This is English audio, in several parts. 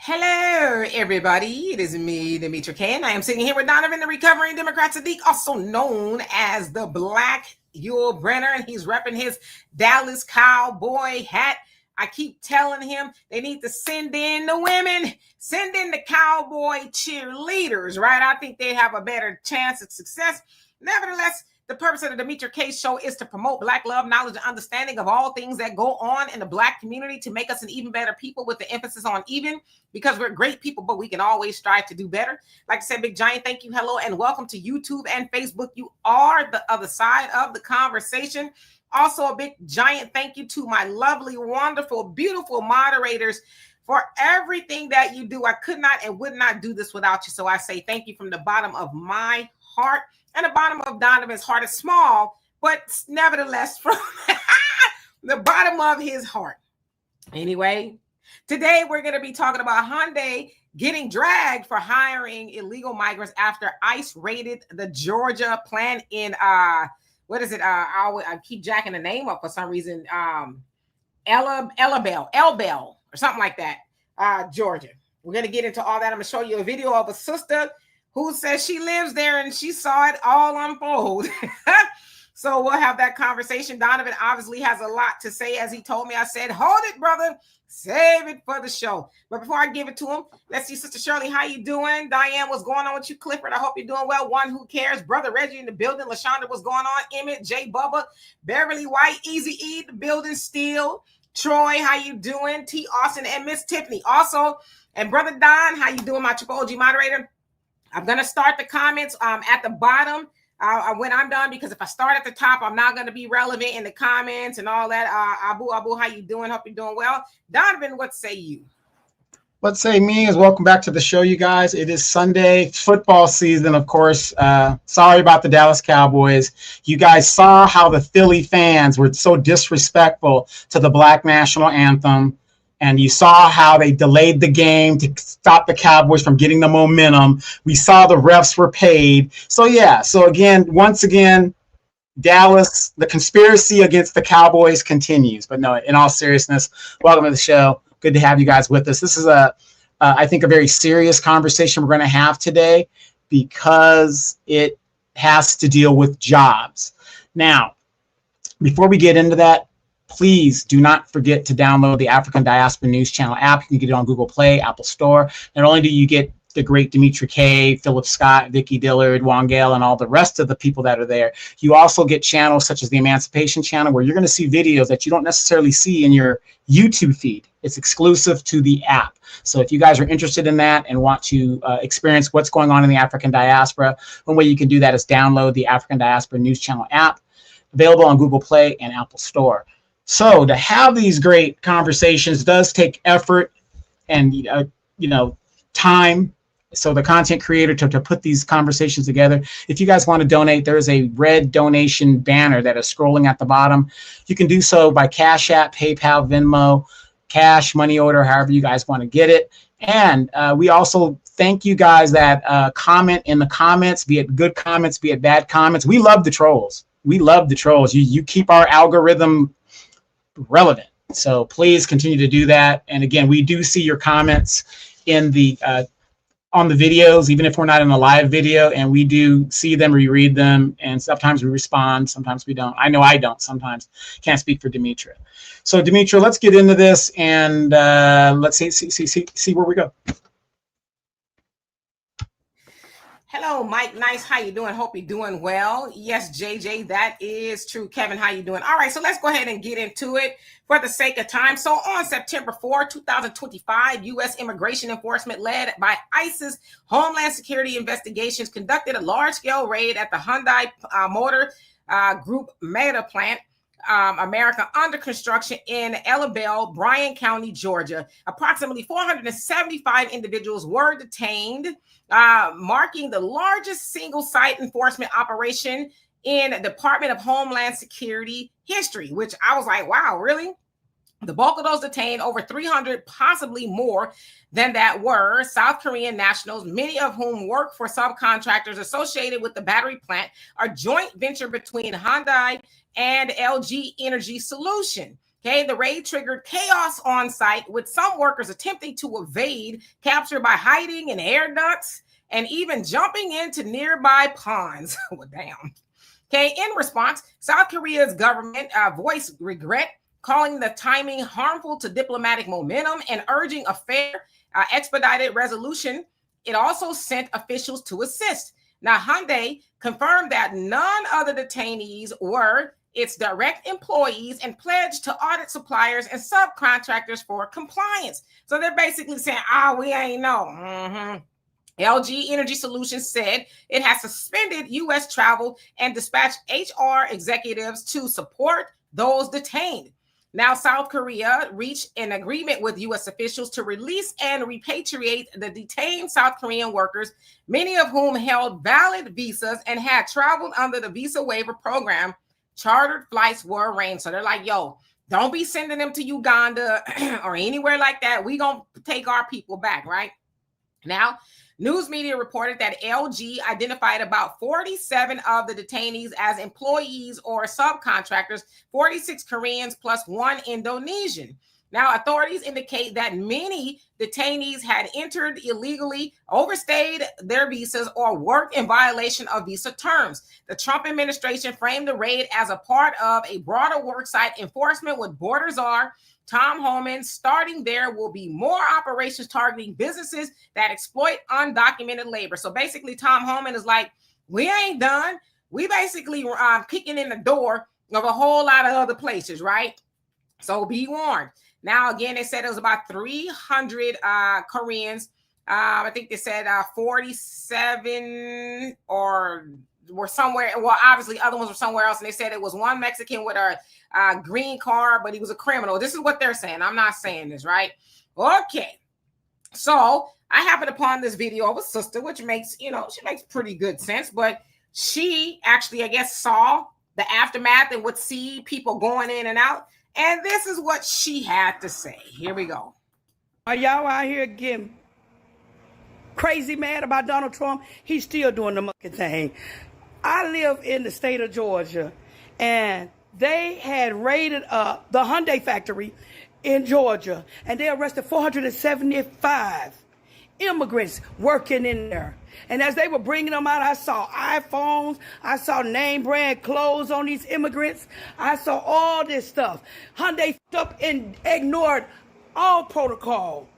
Hello, everybody. It is me, Demetra K, and I am sitting here with Donovan, the recovering Democrat Sadiq, also known as the Black Yul Brenner, and he's repping his Dallas Cowboy hat. I keep telling him they need to send in the women, send in the cowboy cheerleaders, right? I think they have a better chance of success. Nevertheless, the purpose of the Demetra K Show is to promote Black love, knowledge, and understanding of all things that go on in the Black community to make us an even better people, with the emphasis on even, because we're great people, but we can always strive to do better. Like I said, big giant thank you, hello, and welcome to YouTube and Facebook. You are the other side of the conversation. Also, a big giant thank you to my lovely, wonderful, beautiful moderators for everything that you do. I could not and would not do this without you. So I say thank you from the bottom of my heart. And the bottom of Donovan's heart is small, but nevertheless from the bottom of his heart. Anyway, today we're going to be talking about Hyundai getting dragged for hiring illegal migrants after ICE raided the Georgia plant in what is it? I keep jacking the name up for some reason. Elbel or something like that. Georgia. We're going to get into all that. I'm going to show you a video of a sister who says she lives there and she saw it all unfold. So we'll have that conversation. Donovan obviously has a lot to say. As he told me, I said, hold it, brother. Save it for the show. But before I give it to him, let's see, Sister Shirley, how you doing? Diane, what's going on with you? Clifford, I hope you're doing well. One Who Cares. Brother Reggie in the building. LaShonda, what's going on? Emmett, J Bubba, Beverly White, Easy E, the building still. Troy, how you doing? T Austin and Miss Tiffany. Also, and Brother Don, how you doing, my Triple OG moderator? I'm going to start the comments at the bottom when I'm done, because if I start at the top, I'm not going to be relevant in the comments and all that. Abu, how you doing? Hope you're doing well. Donovan, what say you? What say me is welcome back to the show, you guys. It is Sunday, football season, of course. Sorry about the Dallas Cowboys. You guys saw how the Philly fans were so disrespectful to the Black national anthem. And you saw how they delayed the game to stop the Cowboys from getting the momentum. We saw the refs were paid. So, yeah. So, once again, Dallas, the conspiracy against the Cowboys continues. But no, in all seriousness, welcome to the show. Good to have you guys with us. This is, I think, a very serious conversation we're going to have today, because it has to deal with jobs. Now, before we get into that, please do not forget to download the African Diaspora News Channel app. You can get it on Google Play, Apple Store. Not only do you get the great Demetra K, Philip Scott, Vicki Dillard, Wangale, and all the rest of the people that are there, you also get channels such as the Emancipation Channel, where you're going to see videos that you don't necessarily see in your YouTube feed. It's exclusive to the app. So if you guys are interested in that and want to experience what's going on in the African diaspora, one way you can do that is download the African Diaspora News Channel app, available on Google Play and Apple Store. So to have these great conversations does take effort and time. So the content creator to put these conversations together. If you guys want to donate, there is a red donation banner that is scrolling at the bottom. You can do so by Cash App, PayPal, Venmo, cash, money order, however you guys want to get it. And we also thank you guys that comment in the comments, be it good comments, be it bad comments. We love the trolls. We love the trolls. You keep our algorithm relevant. So please continue to do that. And again, we do see your comments in the on the videos, even if we're not in a live video, and we do see them, we read them, and sometimes we respond, sometimes we don't. I know I don't sometimes. Can't speak for Demetra. So Demetra, let's get into this and let's see where we go. Hello, Mike. Nice. How you doing? Hope you're doing well. Yes, JJ, that is true. Kevin, how you doing? All right, so let's go ahead and get into it for the sake of time. So on September 4, 2025, U.S. Immigration Enforcement, led by ICE's Homeland Security Investigations, conducted a large-scale raid at the Hyundai Motor Group Meta Plant, America, under construction in Elbel, Bryan County, Georgia. Approximately 475 individuals were detained, marking the largest single site enforcement operation in Department of Homeland Security history, which I was like, wow, really? The bulk of those detained, over 300, possibly more than that, were South Korean nationals, many of whom work for subcontractors associated with the battery plant, a joint venture between Hyundai and LG Energy Solution. Okay, the raid triggered chaos on site, with some workers attempting to evade capture by hiding in air ducts and even jumping into nearby ponds. Well, damn. Okay, in response, South Korea's government voiced regret, calling the timing harmful to diplomatic momentum and urging a fair, expedited resolution. It also sent officials to assist. Now, Hyundai confirmed that none of the detainees were its direct employees and pledged to audit suppliers and subcontractors for compliance. So they're basically saying, we ain't know. LG Energy Solutions said it has suspended U.S. travel and dispatched HR executives to support those detained. Now, South Korea reached an agreement with U.S. officials to release and repatriate the detained South Korean workers, many of whom held valid visas and had traveled under the visa waiver program. Chartered flights were arranged. So they're like, yo, don't be sending them to Uganda or anywhere like that. We're going to take our people back, right? Now, news media reported that LG identified about 47 of the detainees as employees or subcontractors, 46 Koreans plus 1 Indonesian. Now, authorities indicate that many detainees had entered illegally, overstayed their visas, or worked in violation of visa terms. The Trump administration framed the raid as a part of a broader worksite enforcement with border czar Tom Homan. Starting there will be more operations targeting businesses that exploit undocumented labor. So basically, Tom Homan is like, we ain't done. We basically kicking in the door of a whole lot of other places, right? So be warned. Now, again, they said it was about 300 Koreans. I think they said 47 or were somewhere. Well, obviously, other ones were somewhere else. And they said it was one Mexican with a green card, but he was a criminal. This is what they're saying. I'm not saying this, right? Okay. So I happened upon this video of a sister, which makes, she makes pretty good sense. But she actually, I guess, saw the aftermath and would see people going in and out. And this is what she had to say. Here we go. Are y'all out here getting crazy mad about Donald Trump? He's still doing the monkey thing. I live in the state of Georgia, and they had raided the Hyundai factory in Georgia, and they arrested 475 immigrants working in there. And as they were bringing them out, I saw iPhones, I saw name brand clothes on these immigrants, I saw all this stuff. Hyundai up and ignored all protocol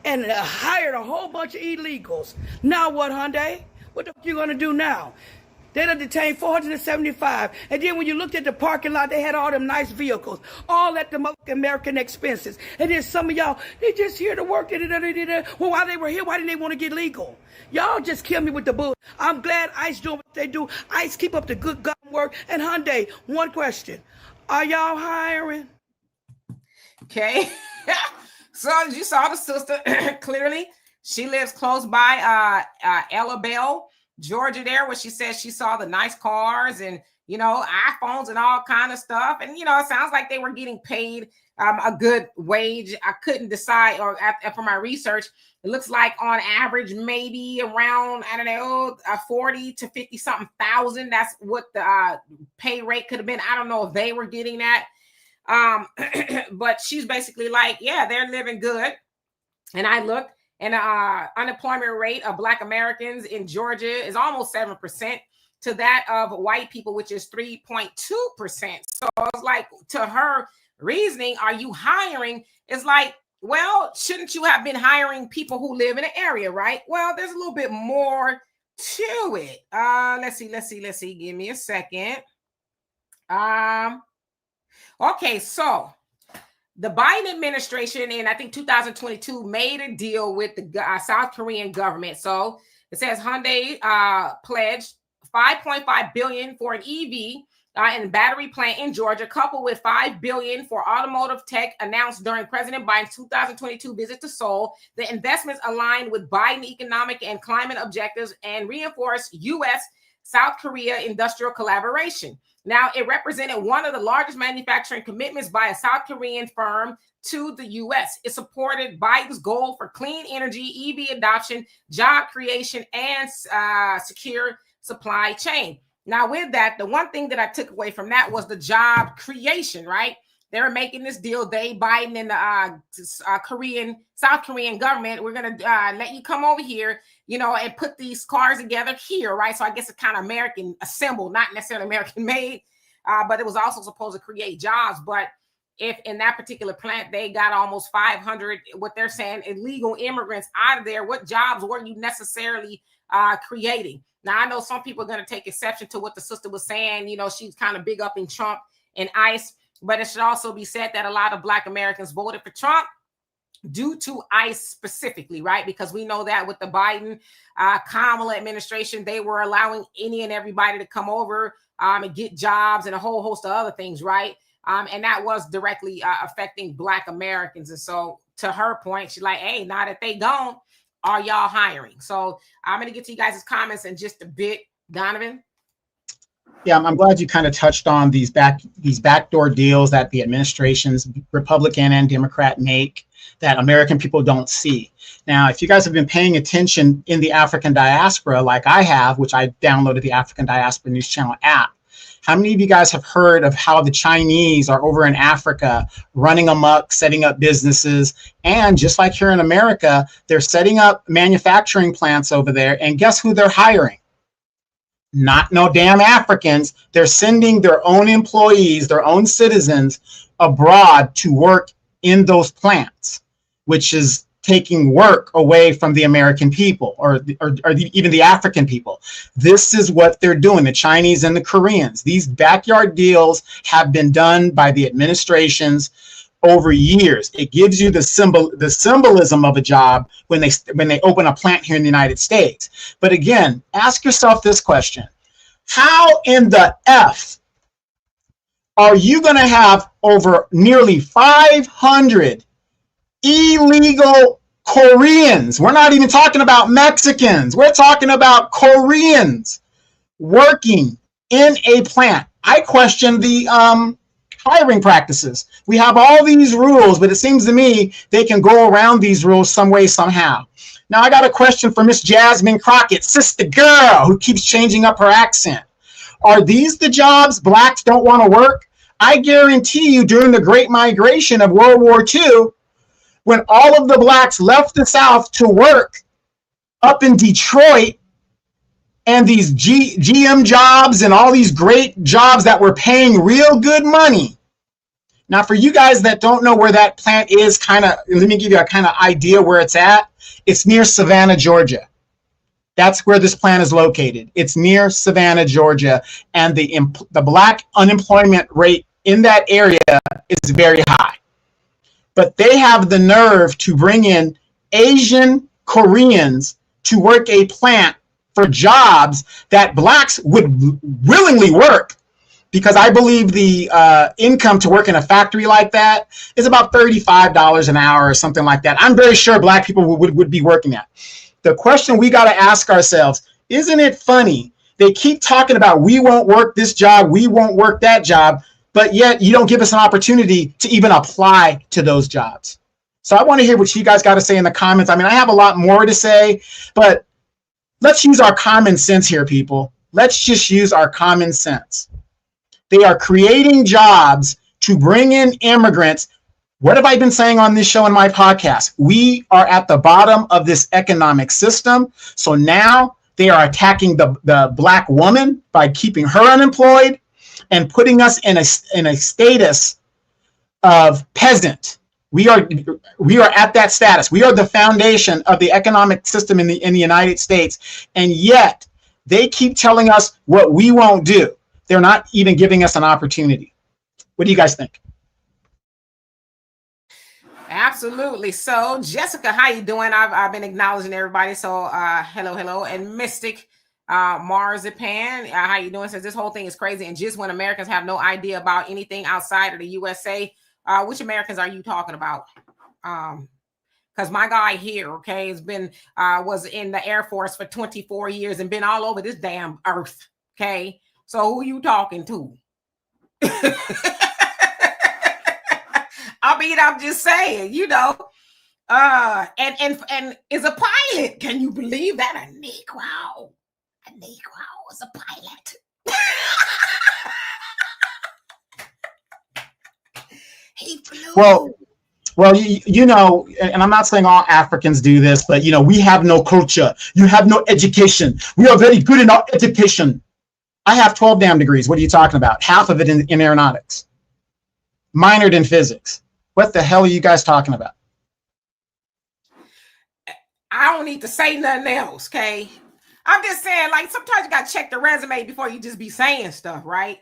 and hired a whole bunch of illegals. Now what, Hyundai? What the f*** you gonna do now? They done detained 475. And then when you looked at the parking lot, they had all them nice vehicles, all at the American expenses. And then some of y'all, they just here to work. Well, while they were here, why didn't they want to get legal? Y'all just kill me with the bull. I'm glad ICE doing what they do. ICE keep up the good gun work. And Hyundai, one question. Are y'all hiring? Okay. So as you saw the sister, clearly she lives close by Ella Bell, Georgia, there, where she says she saw the nice cars and, iPhones and all kind of stuff. And, it sounds like they were getting paid a good wage. I couldn't decide, or from my research, it looks like on average, maybe around, 40 to 50 something thousand. That's what the pay rate could have been. I don't know if they were getting that. But she's basically like, yeah, they're living good. And I looked, and unemployment rate of Black Americans in Georgia is almost 7% to that of white people, which is 3.2%. So I was like, to her reasoning, are you hiring? It's like, well, shouldn't you have been hiring people who live in an area, right? Well, there's a little bit more to it. Let's see. Give me a second. Okay, so the Biden administration in, I think, 2022 made a deal with the South Korean government. So it says Hyundai pledged $5.5 billion for an EV and battery plant in Georgia, coupled with $5 billion for automotive tech, announced during President Biden's 2022 visit to Seoul. The investments align with Biden economic and climate objectives and reinforce U.S.-South Korea industrial collaboration. Now, it represented one of the largest manufacturing commitments by a South Korean firm to the U.S. It supported Biden's goal for clean energy, EV adoption, job creation, and secure supply chain. Now, with that, the one thing that I took away from that was the job creation, right? they're making this deal. Biden and the South Korean government, we're going to let you come over here, and put these cars together here, right? So I guess it's kind of American assembled, not necessarily American made, but it was also supposed to create jobs. But if in that particular plant, they got almost 500, what they're saying, illegal immigrants out of there, what jobs were you necessarily creating? Now, I know some people are going to take exception to what the sister was saying. She's kind of big up in Trump and ICE, but it should also be said that a lot of Black Americans voted for Trump due to ICE specifically, right? Because we know that with the Biden, Kamala administration, they were allowing any and everybody to come over and get jobs and a whole host of other things, right? And that was directly affecting Black Americans. And so to her point, she's like, hey, now that they gone, are y'all hiring? So I'm going to get to you guys' comments in just a bit. Donovan? Yeah, I'm glad you kind of touched on these backdoor deals that the administrations, Republican and Democrat, make that American people don't see. Now, if you guys have been paying attention in the African diaspora, like I have, which I downloaded the African Diaspora News Channel app, how many of you guys have heard of how the Chinese are over in Africa running amok, setting up businesses? And just like here in America, they're setting up manufacturing plants over there. And guess who they're hiring? Not no damn Africans. They're sending their own employees, their own citizens abroad to work in those plants, which is taking work away from the American people or even the African people. This is what they're doing, the Chinese and the Koreans. These backyard deals have been done by the administrations over years. It gives you the symbolism of a job when they open a plant here in the United States. But again, ask yourself this question. How in the F are you going to have over nearly 500 illegal Koreans? We're not even talking about Mexicans. We're talking about Koreans working in a plant. I question the hiring practices. We have all these rules, but it seems to me they can go around these rules some way, somehow. Now, I got a question for Miss Jasmine Crockett, sister girl, who keeps changing up her accent. Are these the jobs Blacks don't want to work? I guarantee you during the Great Migration of World War II, when all of the Blacks left the South to work up in Detroit, and these GM jobs and all these great jobs that were paying real good money. Now, for you guys that don't know where that plant is, let me give you a kind of idea where it's at. It's near Savannah, Georgia. That's where this plant is located. It's near Savannah, Georgia, and the Black unemployment rate in that area is very high. But they have the nerve to bring in Asian Koreans to work a plant for jobs that Blacks would willingly work, because I believe the income to work in a factory like that is about $35 an hour or something like that. I'm very sure Black people would be working that. The question we got to ask ourselves, isn't it funny? They keep talking about we won't work this job, we won't work that job, but yet you don't give us an opportunity to even apply to those jobs. So I want to hear what you guys got to say in the comments. I mean, I have a lot more to say, but let's use our common sense here, people. Let's just use our common sense. They are creating jobs to bring in immigrants. What have I been saying on this show and my podcast? We are at the bottom of this economic system. So now they are attacking the Black woman by keeping her unemployed and putting us in a status of peasant. We are at that status. We are the foundation of the economic system in the United States. And yet they keep telling us what we won't do. They're not even giving us an opportunity. What do you guys think? Absolutely. So, Jessica, how you doing? I've been acknowledging everybody. So, hello, and Mystic Marzipan, how you doing? Says this whole thing is crazy, and just when Americans have no idea about anything outside of the USA, which Americans are you talking about? Because my guy here, okay, has been was in the Air Force for 24 years and been all over this damn earth. Okay, so who you talking to? I mean, I'm just saying, and is a pilot. Can you believe that? A Negro is a pilot. He flew. Well, you know, and I'm not saying all Africans do this, but, you know, we have no culture. You have no education. We are very good in our education. I have 12 damn degrees. What are you talking about? Half of it in aeronautics. Minored in physics. What the hell are you guys talking about? I don't need to say nothing else, okay? I'm just saying, like, sometimes you got to check the resume before you just be saying stuff, right?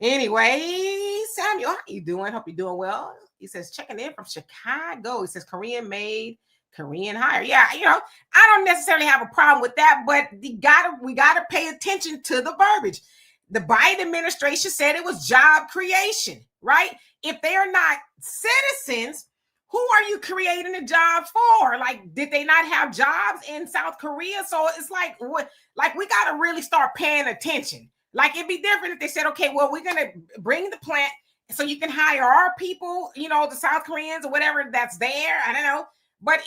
Anyway, Samuel, how you doing? Hope you're doing well. He says, checking in from Chicago. He says, Korean made, Korean hired. Yeah, you know, I don't necessarily have a problem with that, but we gotta pay attention to the verbiage. The Biden administration said it was job creation, right? If they are not citizens, who are you creating the jobs for? Like, did they not have jobs in South Korea? So it's like, what? Like, we got to really start paying attention. Like, it'd be different if they said, okay, well, we're going to bring the plant so you can hire our people, you know, the South Koreans or whatever that's there. I don't know. But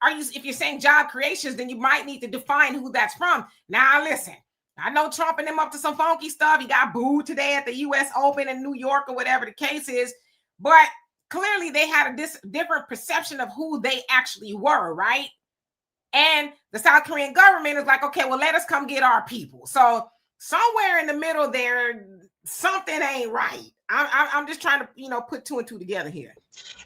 if you're saying job creations, then you might need to define who that's from. Now, listen, I know Trump and them up to some funky stuff. He got booed today at the U.S. Open in New York or whatever the case is. But clearly they had a different perception of who they actually were, right? And the South Korean government is like, okay, well, let us come get our people. So somewhere in the middle there, something ain't right. I'm just trying to, you know, put two and two together here.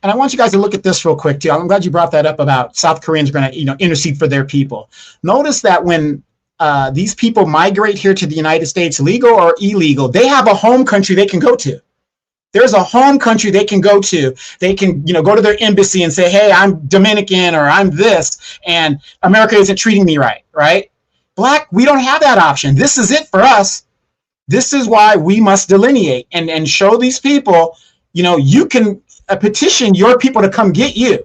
And I want you guys to look at this real quick too. I'm glad you brought that up about South Koreans are going to, you know, intercede for their people. Notice that when these people migrate here to the United States, legal or illegal, they have a home country they can go to. There's a home country they can go to. They can, you know, go to their embassy and say, hey, I'm Dominican or I'm this, and America isn't treating me right, right? Black, we don't have that option. This is it for us. This is why we must delineate and show these people, you know, you can petition your people to come get you.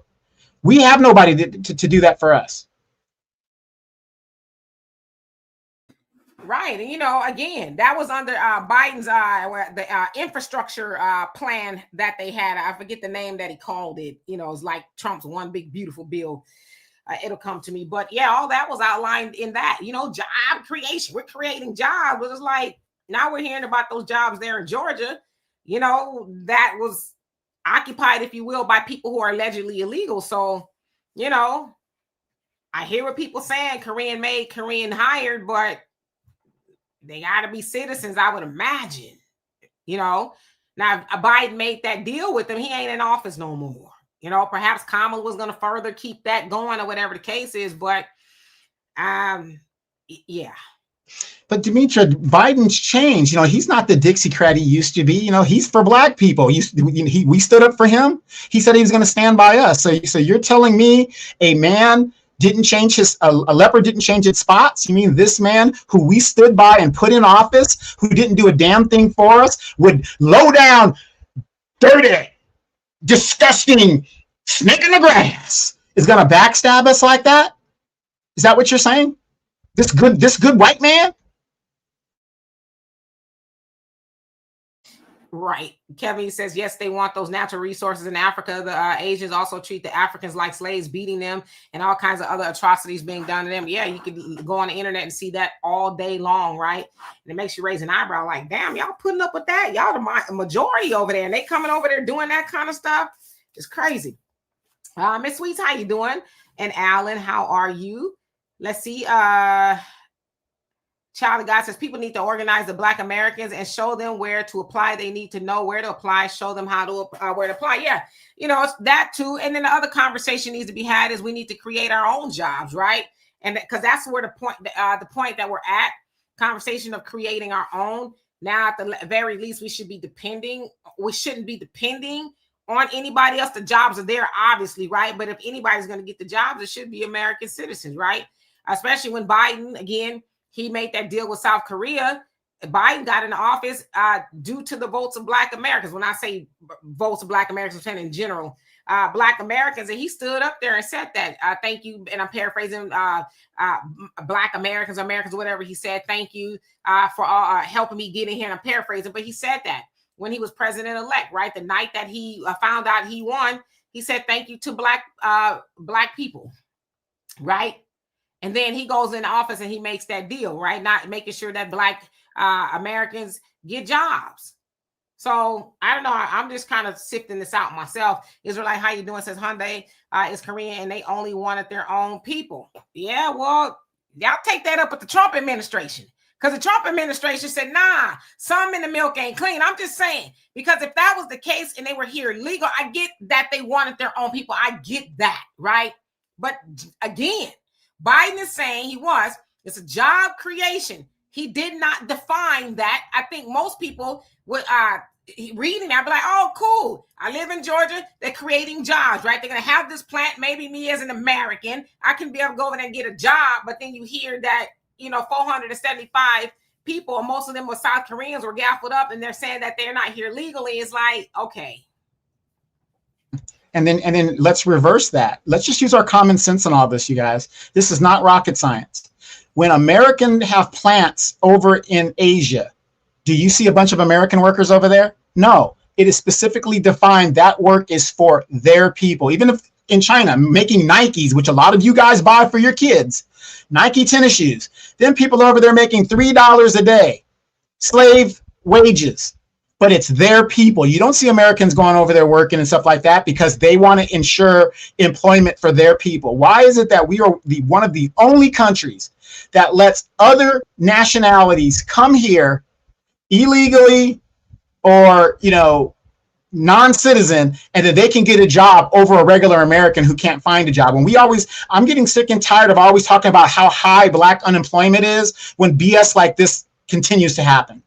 We have nobody to do that for us. Right. And, you know, again, that was under Biden's the infrastructure plan that they had. I forget the name that he called it. You know, it's like Trump's one big, beautiful bill. It'll come to me. But yeah, all that was outlined in that, you know, job creation. We're creating jobs. It was like, now we're hearing about those jobs there in Georgia, you know, that was occupied, if you will, by people who are allegedly illegal. So, you know, I hear what people saying, Korean made, Korean hired, but they got to be citizens, I would imagine. You know, now Biden made that deal with them. He ain't in office no more. You know, perhaps Kamala was going to further keep that going or whatever the case is. But yeah. But Demetra, Biden's changed. You know, he's not the Dixiecrat he used to be. You know, he's for black people. We stood up for him. He said he was going to stand by us. So you're telling me a man didn't change a leopard didn't change its spots? You mean this man who we stood by and put in office, who didn't do a damn thing for us, would low down, dirty, disgusting snake in the grass, is going to backstab us like that? Is that what you're saying? This good white man? Right. Kevin says, yes, they want those natural resources in Africa. The Asians also treat the Africans like slaves, beating them, and all kinds of other atrocities being done to them. Yeah, you could go on the internet and see that all day long, right? And it makes you raise an eyebrow like, damn, y'all putting up with that? Y'all the majority over there, and they coming over there doing that kind of stuff. It's crazy. Miss Sweets, how you doing? And Alan, how are you? Let's see. Child of God says people need to organize the Black Americans and show them where to apply. They need to know where to apply, show them how to where to apply. Yeah, you know, it's that too. And then the other conversation needs to be had is we need to create our own jobs, right? And because that's where the point that we're at, conversation of creating our own. Now, at the very least, we shouldn't be depending on anybody else. The jobs are there, obviously, right? But if anybody's going to get the jobs, it should be American citizens, right? Especially when Biden, again, he made that deal with South Korea. Biden got in office due to the votes of Black Americans. When I say votes of Black Americans, I'm saying in general, Black Americans. And he stood up there and said that, thank you. And I'm paraphrasing, Black Americans, whatever he said, thank you for helping me get in here. And I'm paraphrasing, but he said that when he was president-elect, right? The night that he found out he won, he said, thank you to Black people, right? And then he goes in office and he makes that deal, right? Not making sure that Black Americans get jobs. So I don't know. I'm just kind of sifting this out myself. Israelite, how you doing? Says Hyundai is Korean and they only wanted their own people. Yeah, well, y'all take that up with the Trump administration. Because the Trump administration said, nah, some in the milk ain't clean. I'm just saying, because if that was the case and they were here illegal, I get that they wanted their own people. I get that, right? But again, Biden is saying it's a job creation. He did not define that. I think most people would reading that be like, oh, cool. I live in Georgia. They're creating jobs, right? They're going to have this plant. Maybe me as an American, I can be able to go over there and get a job. But then you hear that, 475 people, most of them were South Koreans, were gaffled up, and they're saying that they're not here legally. It's like, okay. And then let's reverse that. Let's just use our common sense in all this, you guys. This is not rocket science. When Americans have plants over in Asia, do you see a bunch of American workers over there? No. It is specifically defined that work is for their people. Even if in China, making Nikes, which a lot of you guys buy for your kids, Nike tennis shoes, then people over there making $3 a day, slave wages, but it's their people. You don't see Americans going over there working and stuff like that because they want to ensure employment for their people. Why is it that we are one of the only countries that lets other nationalities come here illegally or, non-citizen, and that they can get a job over a regular American who can't find a job? And I'm getting sick and tired of always talking about how high Black unemployment is when BS like this continues to happen.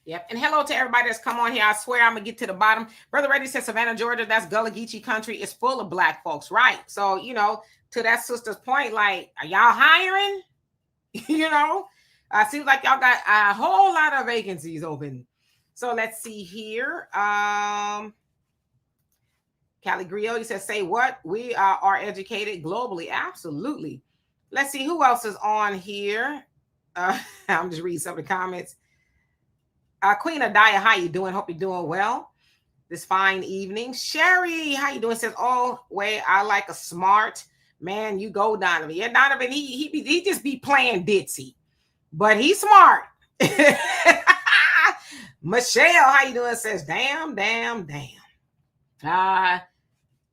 Yep. And hello to everybody that's come on here. I swear I'm going to get to the bottom. Brother Reddy says Savannah, Georgia, that's Gullah Geechee country. It's full of Black folks, right? So, to that sister's point, like, are y'all hiring? Seems like y'all got a whole lot of vacancies open. So let's see here. Cali Griot, he says, say what? We are educated globally. Absolutely. Let's see who else is on here. I'm just reading some of the comments. Queen Adaya, how you doing? Hope you're doing well this fine evening. Sherry, how you doing? Says, oh, wait, I like a smart man. You go, Donovan. Yeah, Donovan, he just be playing ditzy, but he's smart. Michelle, how you doing? Says, damn.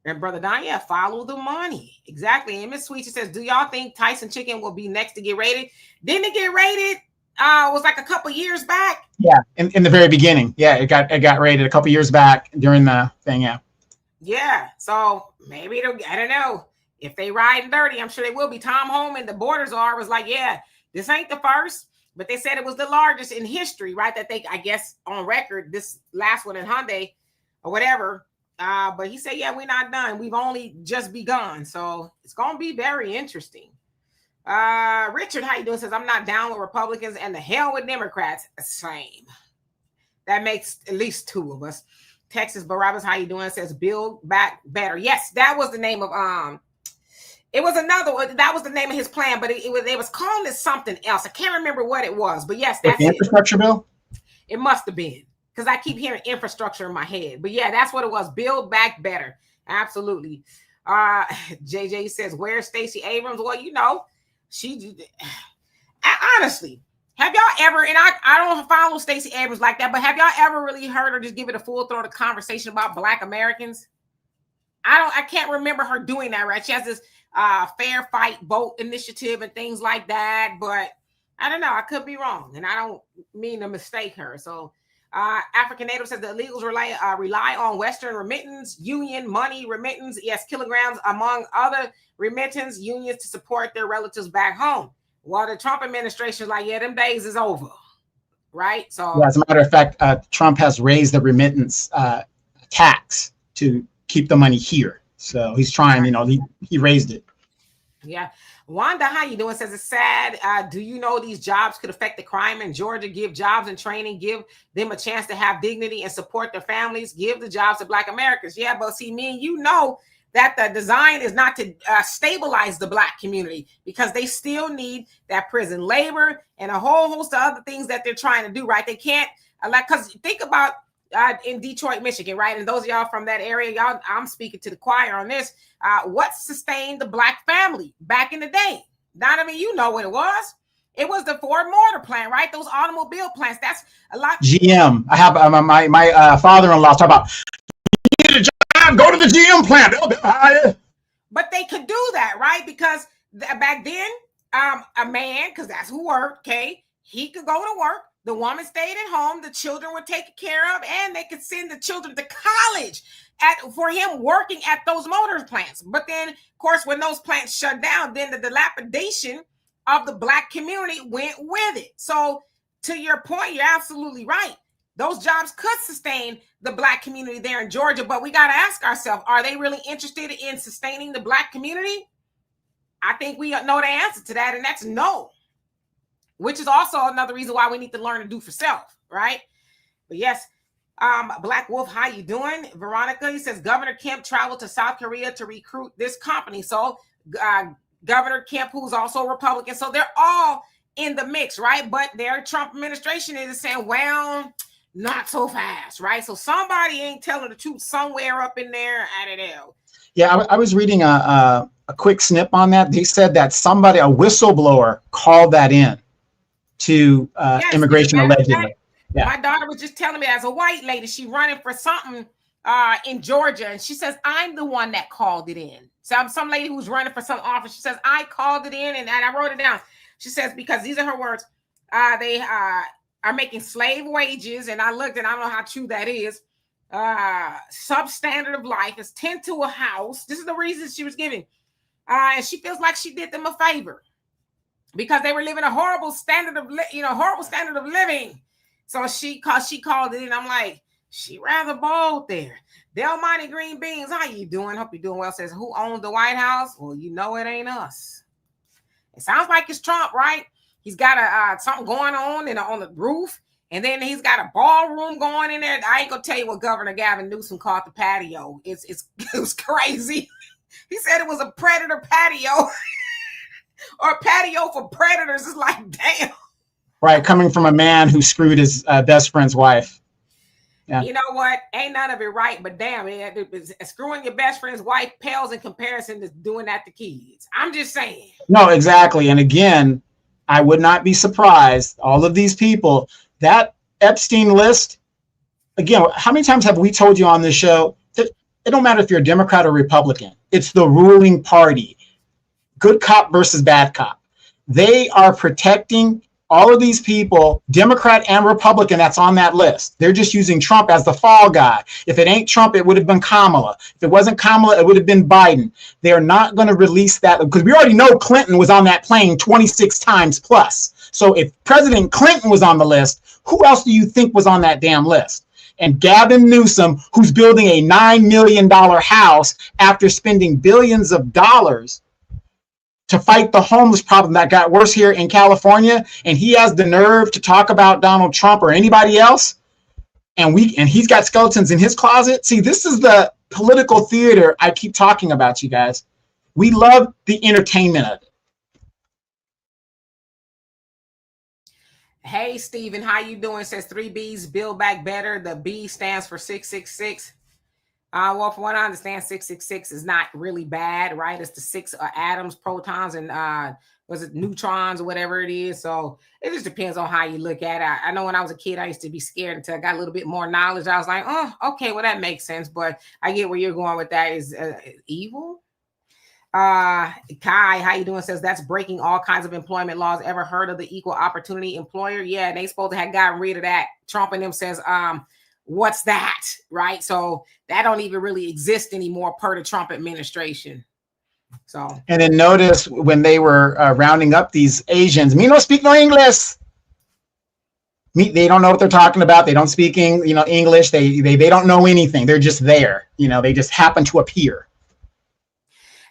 And Brother Don, yeah, follow the money. Exactly. And Miss Sweet, she says, do y'all think Tyson Chicken will be next to get rated? Didn't it get rated? Was like a couple years back. Yeah, in the very beginning. Yeah, it got rated a couple years back during the thing. Yeah. Yeah. So maybe I don't know. If they ride dirty, I'm sure they will be. Tom Holman, the Borders was like, yeah, this ain't the first, but they said it was the largest in history, right? That they, I guess, on record, this last one in Hyundai or whatever. But he said, yeah, we're not done. We've only just begun. So it's going to be very interesting. Richard, how you doing? Says, I'm not down with Republicans and the hell with Democrats. Same. That makes at least two of us. Texas Barabbas, how you doing? Says, Build Back Better. Yes, that was the name of, it was another one. That was the name of his plan, but it was calling it something else. I can't remember what it was, but yes, that's the infrastructure bill. It must have been, because I keep hearing infrastructure in my head. But yeah, that's what it was. Build Back Better. Absolutely. JJ says, where's Stacey Abrams? Well, honestly, have y'all ever, and I don't follow Stacey Abrams like that, but have y'all ever really heard her just give it a full throated conversation about Black Americans? I can't remember her doing that, right? She has this fair fight vote initiative and things like that, but I don't know. I could be wrong, and I don't mean to mistake her. So African Native says the illegals rely on Western remittance, union money remittance, yes, kilograms, among other remittance unions to support their relatives back home. Well, the Trump administration is like, yeah, them days is over, right? So, yeah, as a matter of fact, Trump has raised the remittance tax to keep the money here. So he's trying, he raised it. Yeah. Wanda, how you doing? Says it's sad. Do you know these jobs could affect the crime in Georgia? Give jobs and training, give them a chance to have dignity and support their families. Give the jobs to Black Americans. Yeah, but see, me and you know that the design is not to stabilize the Black community, because they still need that prison labor and a whole host of other things that they're trying to do, right? They can't, because think about in Detroit, Michigan, right? And those of y'all from that area, y'all, I'm speaking to the choir on this. What sustained the Black family back in the day? Donovan, you know what it was. It was the Ford Motor plant, right? Those automobile plants. That's a lot. GM. I have my father-in-law talk about, you need a job, go to the GM plant. They'll hire you. But they could do that, right? Because back then, a man, because that's who worked, okay, he could go to work. The woman stayed at home. The children were taken care of, and they could send the children to college for him working at those motor plants. But then, of course, when those plants shut down, then the dilapidation of the Black community went with it. So to your point, you're absolutely right. Those jobs could sustain the Black community there in Georgia, but we got to ask ourselves, are they really interested in sustaining the Black community? I think we know the answer to that, and that's no. Which is also another reason why we need to learn to do for self, right? But yes, Black Wolf, how you doing? Veronica, he says, Governor Kemp traveled to South Korea to recruit this company. So Governor Kemp, who's also a Republican, so they're all in the mix, right? But their Trump administration is saying, well, not so fast, right? So somebody ain't telling the truth somewhere up in there. I don't know. Yeah, I was reading a quick snip on that. They said that somebody, a whistleblower, called that in to immigration allegedly. Yeah. My daughter was just telling me, as a white lady, she running for something in Georgia, and she says, I'm the one that called it in. So I'm some lady who's running for some office. She says, I called it in, and I wrote it down. She says, because these are her words, they are making slave wages, and I looked, and I don't know how true that is. Substandard of life is 10 to a house. This is the reason she was giving. And she feels like she did them a favor, because they were living a horrible standard of living. So she called it in. I'm like, she rather bold there. Del Monte Green Beans, how you doing? Hope you're doing well. Says, who owns the White House? Well, you know it ain't us. It sounds like it's Trump, right? He's got something going on the roof, and then he's got a ballroom going in there. I ain't gonna tell you what Governor Gavin Newsom called the patio. It was crazy. He said it was a predator patio. Or a patio for predators. Is like, damn. Right, coming from a man who screwed his best friend's wife. Yeah. You know what? Ain't none of it right, but damn, screwing your best friend's wife pales in comparison to doing that to kids. I'm just saying. No, exactly. And again, I would not be surprised. All of these people, that Epstein list, again, how many times have we told you on this show that it don't matter if you're a Democrat or Republican. It's the ruling party. Good cop versus bad cop. They are protecting all of these people, Democrat and Republican, that's on that list. They're just using Trump as the fall guy. If it ain't Trump, it would have been Kamala. If it wasn't Kamala, it would have been Biden. They are not going to release that, because we already know Clinton was on that plane 26 times plus. So if President Clinton was on the list, who else do you think was on that damn list? And Gavin Newsom, who's building a $9 million house after spending billions of dollars to fight the homeless problem that got worse here in California, and he has the nerve to talk about Donald Trump or anybody else, and he's got skeletons in his closet. See, this is the political theater I keep talking about, you guys. We love the entertainment of it. Hey, Stephen, how you doing? Says 3Bs, Build Back Better. The B stands for 666. Well, from what I understand, 666 is not really bad, right? It's the 6 atoms, protons, and was it neutrons or whatever it is. So it just depends on how you look at it. I know when I was a kid, I used to be scared until I got a little bit more knowledge. I was like, oh, okay, well, that makes sense. But I get where you're going with that. Is evil. Kai, how you doing? Says that's breaking all kinds of employment laws. Ever heard of the equal opportunity employer? Yeah, they supposed to have gotten rid of that. Trump and them says, what's that, right? So that don't even really exist anymore per the Trump administration. So, and then notice when they were rounding up these Asians, me no speak no English. They don't know what they're talking about. They don't speak English. They don't know anything. They're just there. They just happen to appear.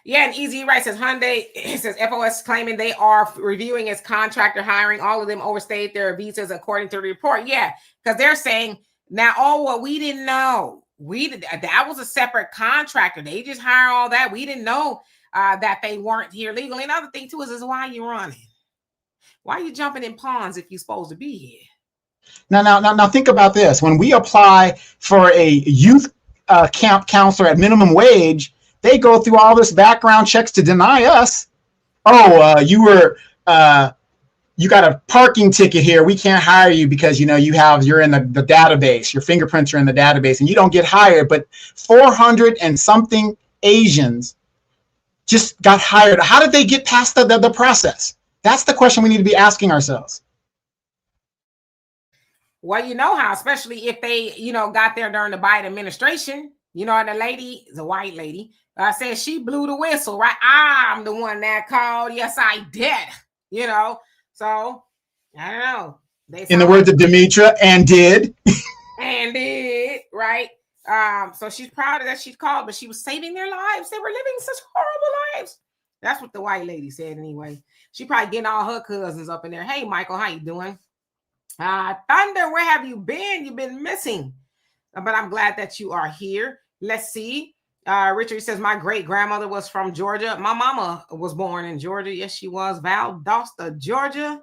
Yeah, and Easy Right says Hyundai, it says FOS claiming they are reviewing its contractor hiring. All of them overstayed their visas according to the report. Yeah, because they're saying now, we didn't know. That was a separate contractor. They just hire all that. We didn't know that they weren't here legally. Another thing too is why you running? Why are you jumping in ponds if you're supposed to be here? Now think about this. When we apply for a youth camp counselor at minimum wage, they go through all this background checks to deny us. You were you got a parking ticket here. We can't hire you because, you're in the database. Your fingerprints are in the database and you don't get hired. But 400 and something Asians just got hired. How did they get past the process? That's the question we need to be asking ourselves. Well, you know how, especially if they, got there during the Biden administration, and the lady, the white lady, said she blew the whistle, right? I'm the one that called. Yes, I did, So, I don't know. In the words of Demetra, and did. And did, right? So she's proud of that she called, but she was saving their lives. They were living such horrible lives. That's what the white lady said anyway. She probably getting all her cousins up in there. Hey, Michael, how you doing? Thunder, where have you been? You've been missing. But I'm glad that you are here. Let's see. Richard says, my great-grandmother was from Georgia. My mama was born in Georgia. Yes, she was. Valdosta, Georgia.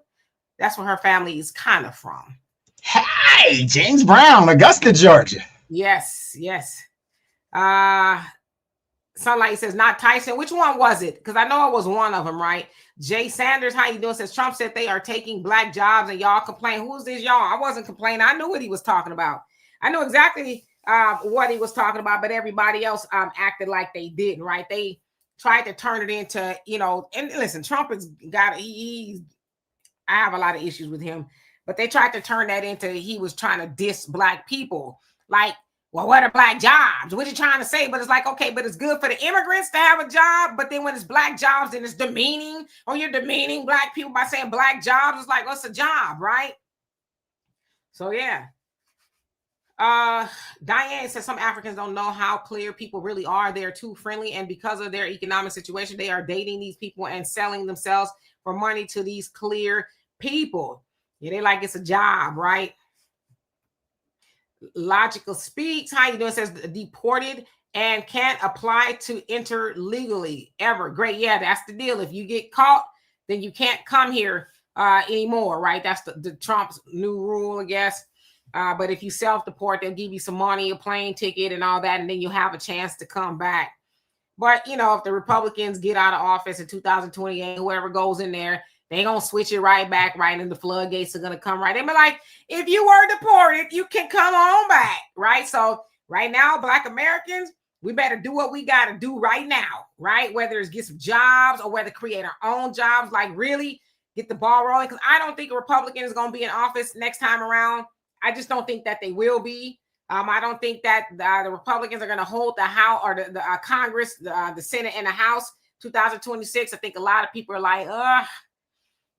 That's where her family is kind of from. Hey, James Brown, Augusta, Georgia. Yes. Sunlight says, not Tyson. Which one was it? Because I know it was one of them, right? Jay Sanders, how you doing? Says, Trump said they are taking black jobs and y'all complain. Who's this y'all? I wasn't complaining. I knew what he was talking about. I knew exactly what he was talking about, but everybody else acted like they didn't, right? They tried to turn it into, and listen, Trump has got, I have a lot of issues with him, but they tried to turn that into, he was trying to diss black people. Like, well, what are black jobs? What are you trying to say? But it's like, okay, but it's good for the immigrants to have a job. But then when it's black jobs, then it's demeaning. Or you're demeaning black people by saying black jobs. It's like, what's a job, right? So, yeah. Diane says some Africans don't know how clear people really are. They're too friendly. And because of their economic situation, they are dating these people and selling themselves for money to these clear people. Yeah, they like it's a job, right? Logical Speaks, how you doing? Says deported and can't apply to enter legally ever. Great. Yeah, that's the deal. If you get caught, then you can't come here anymore, right? That's the Trump's new rule, I guess. But if you self-deport, they'll give you some money, a plane ticket and all that, and then you have a chance to come back. But, if the Republicans get out of office in 2028, whoever goes in there, they going to switch it right back, right? And the floodgates are going to come right. They be like, if you were deported, you can come on back, right? So right now, Black Americans, we better do what we got to do right now, right? Whether it's get some jobs or whether create our own jobs, like really get the ball rolling. Because I don't think a Republican is going to be in office next time around. I just don't think that they will be. I don't think that the Republicans are going to hold the House or the Congress, the Senate and the House 2026. I think a lot of people are like,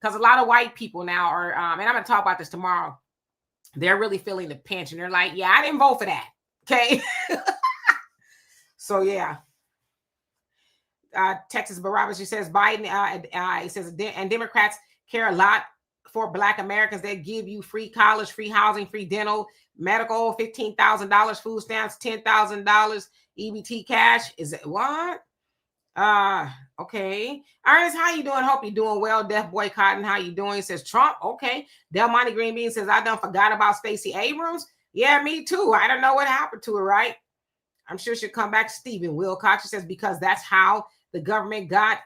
because a lot of white people now are, and I'm going to talk about this tomorrow, they're really feeling the pinch. And they're like, yeah, I didn't vote for that. Okay. So, yeah. Texas Barabbas, she says, Biden, he says, and Democrats care a lot for Black Americans. They give you free college, free housing, free dental, medical, $15,000, food stamps, $10,000, EBT cash. Is it what? Okay. Ernest, how you doing? Hope you're doing well. Death Boycotting, how you doing? He says Trump. Okay. Del Monte Green Bean says, I done forgot about Stacey Abrams. Yeah, me too. I don't know what happened to her, right? I'm sure she'll come back. Stephen Wilcox, she says, because that's how the government got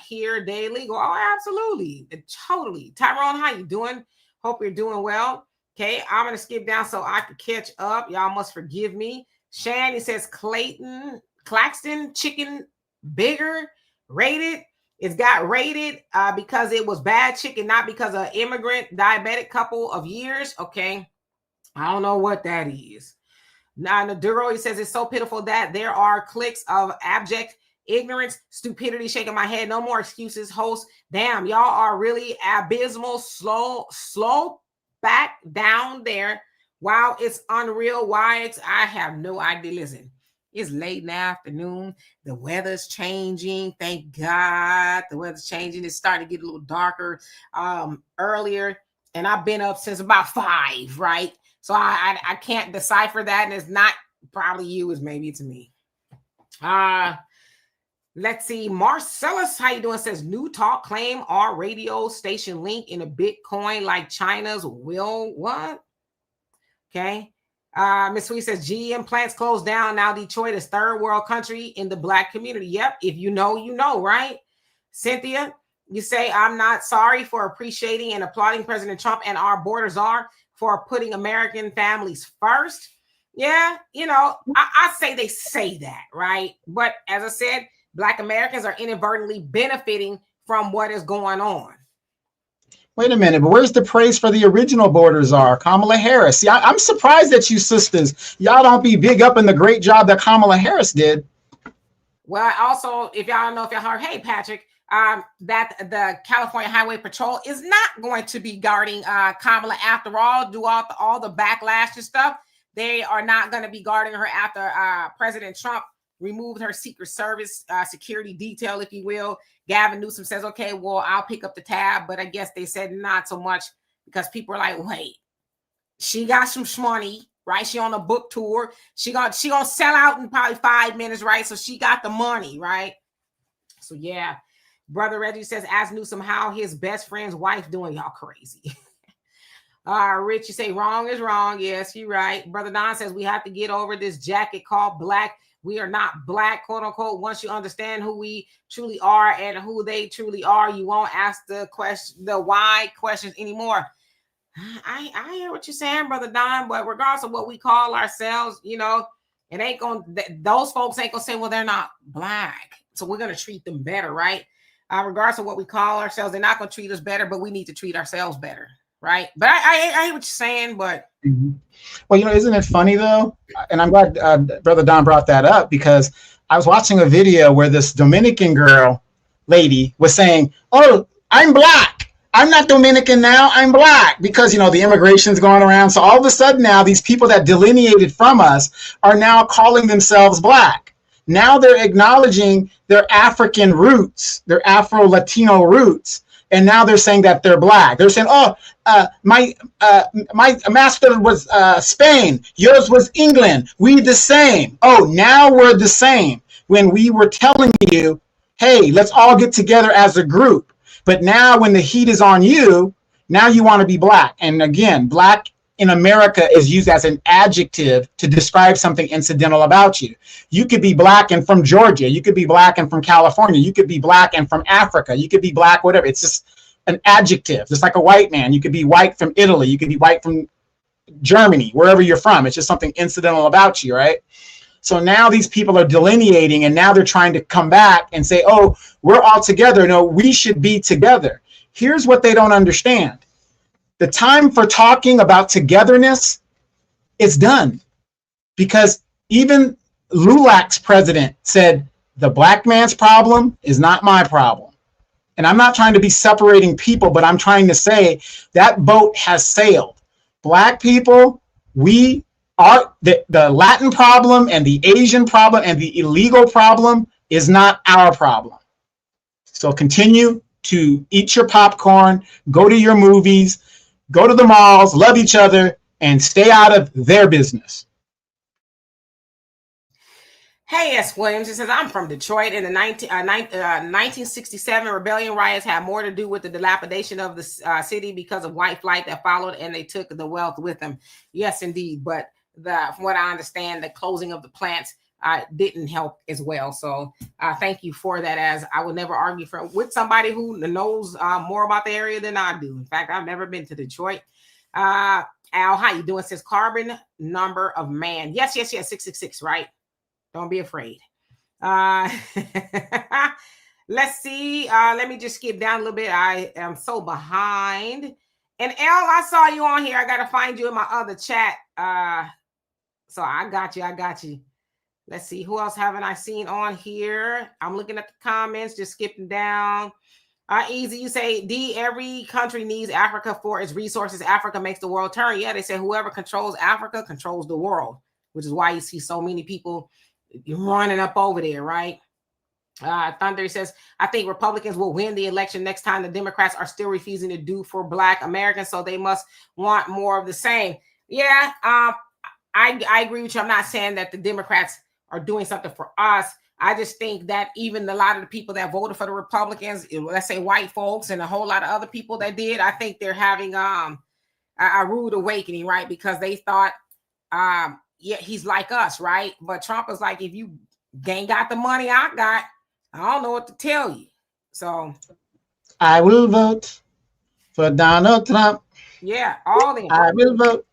here. They illegal. Oh, absolutely. Totally. Tyrone, how you doing? Hope you're doing well. Okay. I'm going to skip down so I can catch up. Y'all must forgive me. Shan, he says Claxton chicken bigger rated. It's got rated because it was bad chicken, not because of immigrant diabetic couple of years. Okay. I don't know what that is. Now, Naduro, he says it's so pitiful that there are cliques of abject ignorance, stupidity, shaking my head. No more excuses, host. Damn, y'all are really abysmal, slow back down there. Wow, it's unreal. Why? I have no idea. Listen, it's late in the afternoon. The weather's changing. Thank God the weather's changing. It's starting to get a little darker earlier. And I've been up since about 5, right? So I can't decipher that. And it's not probably you, it's maybe it's me. Let's see. Marcellus, how you doing? Says new talk claim our radio station link in a Bitcoin like China's will. What? Okay. Miss Sweet says GM plants closed down. Now Detroit is third world country in the Black community. Yep. If you know, you know, right? Cynthia, You say, I'm not sorry for appreciating and applauding President Trump and our border czar for putting American families first. Yeah, I say they say that, right? But as I said, Black Americans are inadvertently benefiting from what is going on. Wait a minute, but where's the praise for the original border czar, Kamala Harris? See, I'm surprised that you sisters, y'all don't be big up in the great job that Kamala Harris did. Well, also, if y'all don't know, if y'all heard, hey, Patrick, that the California Highway Patrol is not going to be guarding Kamala after all, do all the backlash and stuff. They are not going to be guarding her after President Trump removed her Secret Service security detail, if you will. Gavin Newsom says, okay, well, I'll pick up the tab. But I guess they said not so much because people are like, wait, she got some shmoney, right? She on a book tour. She gonna sell out in probably 5 minutes, right? So she got the money, right? So yeah. Brother Reggie says, ask Newsom how his best friend's wife doing. Y'all crazy. Rich, you say wrong is wrong. Yes, you're right. Brother Don says we have to get over this jacket called black. We are not black, quote unquote. Once you understand who we truly are and who they truly are, you won't ask the why questions anymore. I hear what you're saying, Brother Don, but regardless of what we call ourselves, it ain't those folks ain't gonna say, well, they're not black, so we're gonna treat them better, right? Regardless of what we call ourselves, they're not gonna treat us better, but we need to treat ourselves better, right? But I hear what you're saying, but well, isn't it funny though? And I'm glad Brother Don brought that up, because I was watching a video where this Dominican lady was saying, oh, I'm black. I'm not Dominican now, I'm black, because, the immigration's going around. So all of a sudden now these people that delineated from us are now calling themselves black. Now they're acknowledging their African roots, their Afro-Latino roots. And now they're saying that they're black. They're saying, oh, my master was Spain. Yours was England. We the same. Oh, now we're the same. When we were telling you, hey, let's all get together as a group. But now when the heat is on you, now you want to be black. And again, black in America is used as an adjective to describe something incidental about you. You could be black and from Georgia. You could be black and from California. You could be black and from Africa. You could be black, whatever. It's just an adjective, just like a white man. You could be white from Italy. You could be white from Germany, wherever you're from. It's just something incidental about you, right? So now these people are delineating, and now they're trying to come back and say, oh, we're all together. No, we should be together. Here's what they don't understand. The time for talking about togetherness is done, because even LULAC's president said, the black man's problem is not my problem. And I'm not trying to be separating people, but I'm trying to say that boat has sailed. Black people, we are the Latin problem and the Asian problem and the illegal problem is not our problem. So continue to eat your popcorn, go to your movies, go to the malls, love each other, and stay out of their business. Hey, S. Williams, it says, I'm from Detroit, and the 1967 rebellion riots had more to do with the dilapidation of the city because of white flight that followed, and they took the wealth with them. Yes, indeed. But from what I understand, the closing of the plants didn't help as well. So thank you for that, as I would never argue with somebody who knows more about the area than I do. In fact, I've never been to Detroit. Al, how you doing? It says carbon number of man. Yes, 666, right? Don't be afraid. Let's see. Let me just skip down a little bit. I am so behind. And Al, I saw you on here. I got to find you in my other chat. So I got you. Let's see. Who else haven't I seen on here? I'm looking at the comments, just skipping down. Easy, you say, D, every country needs Africa for its resources. Africa makes the world turn. Yeah, they say whoever controls Africa controls the world, which is why you see so many people running up over there, right? Thunder says, I think Republicans will win the election next time. The Democrats are still refusing to do for Black Americans, so they must want more of the same. Yeah, I agree with you. I'm not saying that the Democrats are doing something for us. I just think that even a lot of the people that voted for the Republicans, let's say white folks and a whole lot of other people that did, I think they're having a rude awakening, right? Because they thought, yeah, he's like us, right? But Trump is like, if you ain't got the money I got, I don't know what to tell you. So I will vote for Donald Trump. Yeah, all them. I will vote.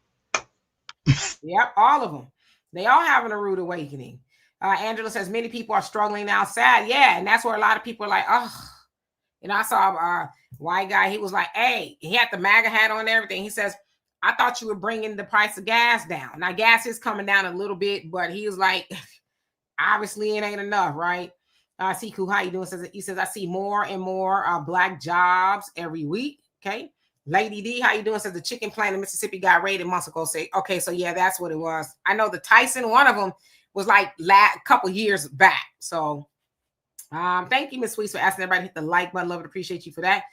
Yep, all of them. They all having a rude awakening. Angela says many people are struggling now. Sad, yeah, and that's where a lot of people are like, oh. And I saw a white guy. He was like, hey, he had the MAGA hat on and everything. He says, I thought you were bringing the price of gas down. Now, gas is coming down a little bit, but he was like, obviously it ain't enough, right? Siku, how you doing? He says, I see more and more black jobs every week. Okay. Lady D, how you doing? Says the chicken plant in Mississippi got raided months ago. Say, okay, so yeah, that's what it was. I know the Tyson, one of them was like a couple years back. So thank you, Miss Sweets, for asking everybody to hit the like button. Love it, appreciate you for that.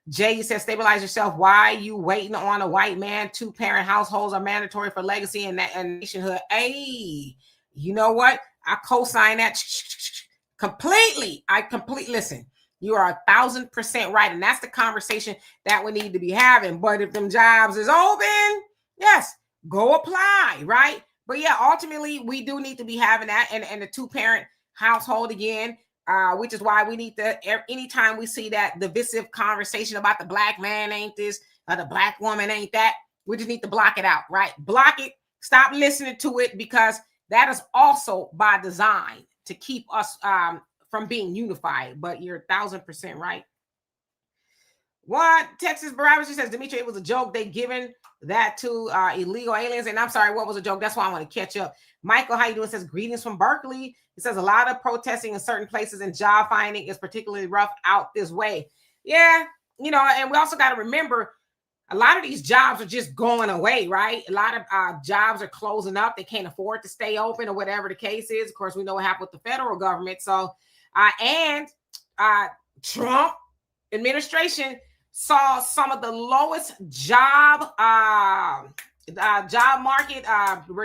Jay, you said stabilize yourself. Why you waiting on a white man? 2-parent households are mandatory for legacy and nationhood. Hey, you know what? I co-sign that completely. Listen. You are 1,000% right, and that's the conversation that we need to be having. But if them jobs is open, yes, go apply, right? But yeah, ultimately, we do need to be having that, and the 2-parent household again. Which is why we need to, anytime we see that divisive conversation about the black man ain't this, or the black woman ain't that, we just need to block it out, right? Block it. Stop listening to it, because that is also by design to keep us from being unified. But you're 1,000% right. What? Texas Barabbas, she says, Demetri, it was a joke. They given that to illegal aliens. And I'm sorry, what was a joke? That's why I want to catch up. Michael, how you doing? Says, greetings from Berkeley. It says a lot of protesting in certain places and job finding is particularly rough out this way. Yeah, you know, and we also got to remember a lot of these jobs are just going away, right? A lot of jobs are closing up. They can't afford to stay open or whatever the case is. Of course, we know what happened with the federal government. So, and Trump administration saw some of the lowest job market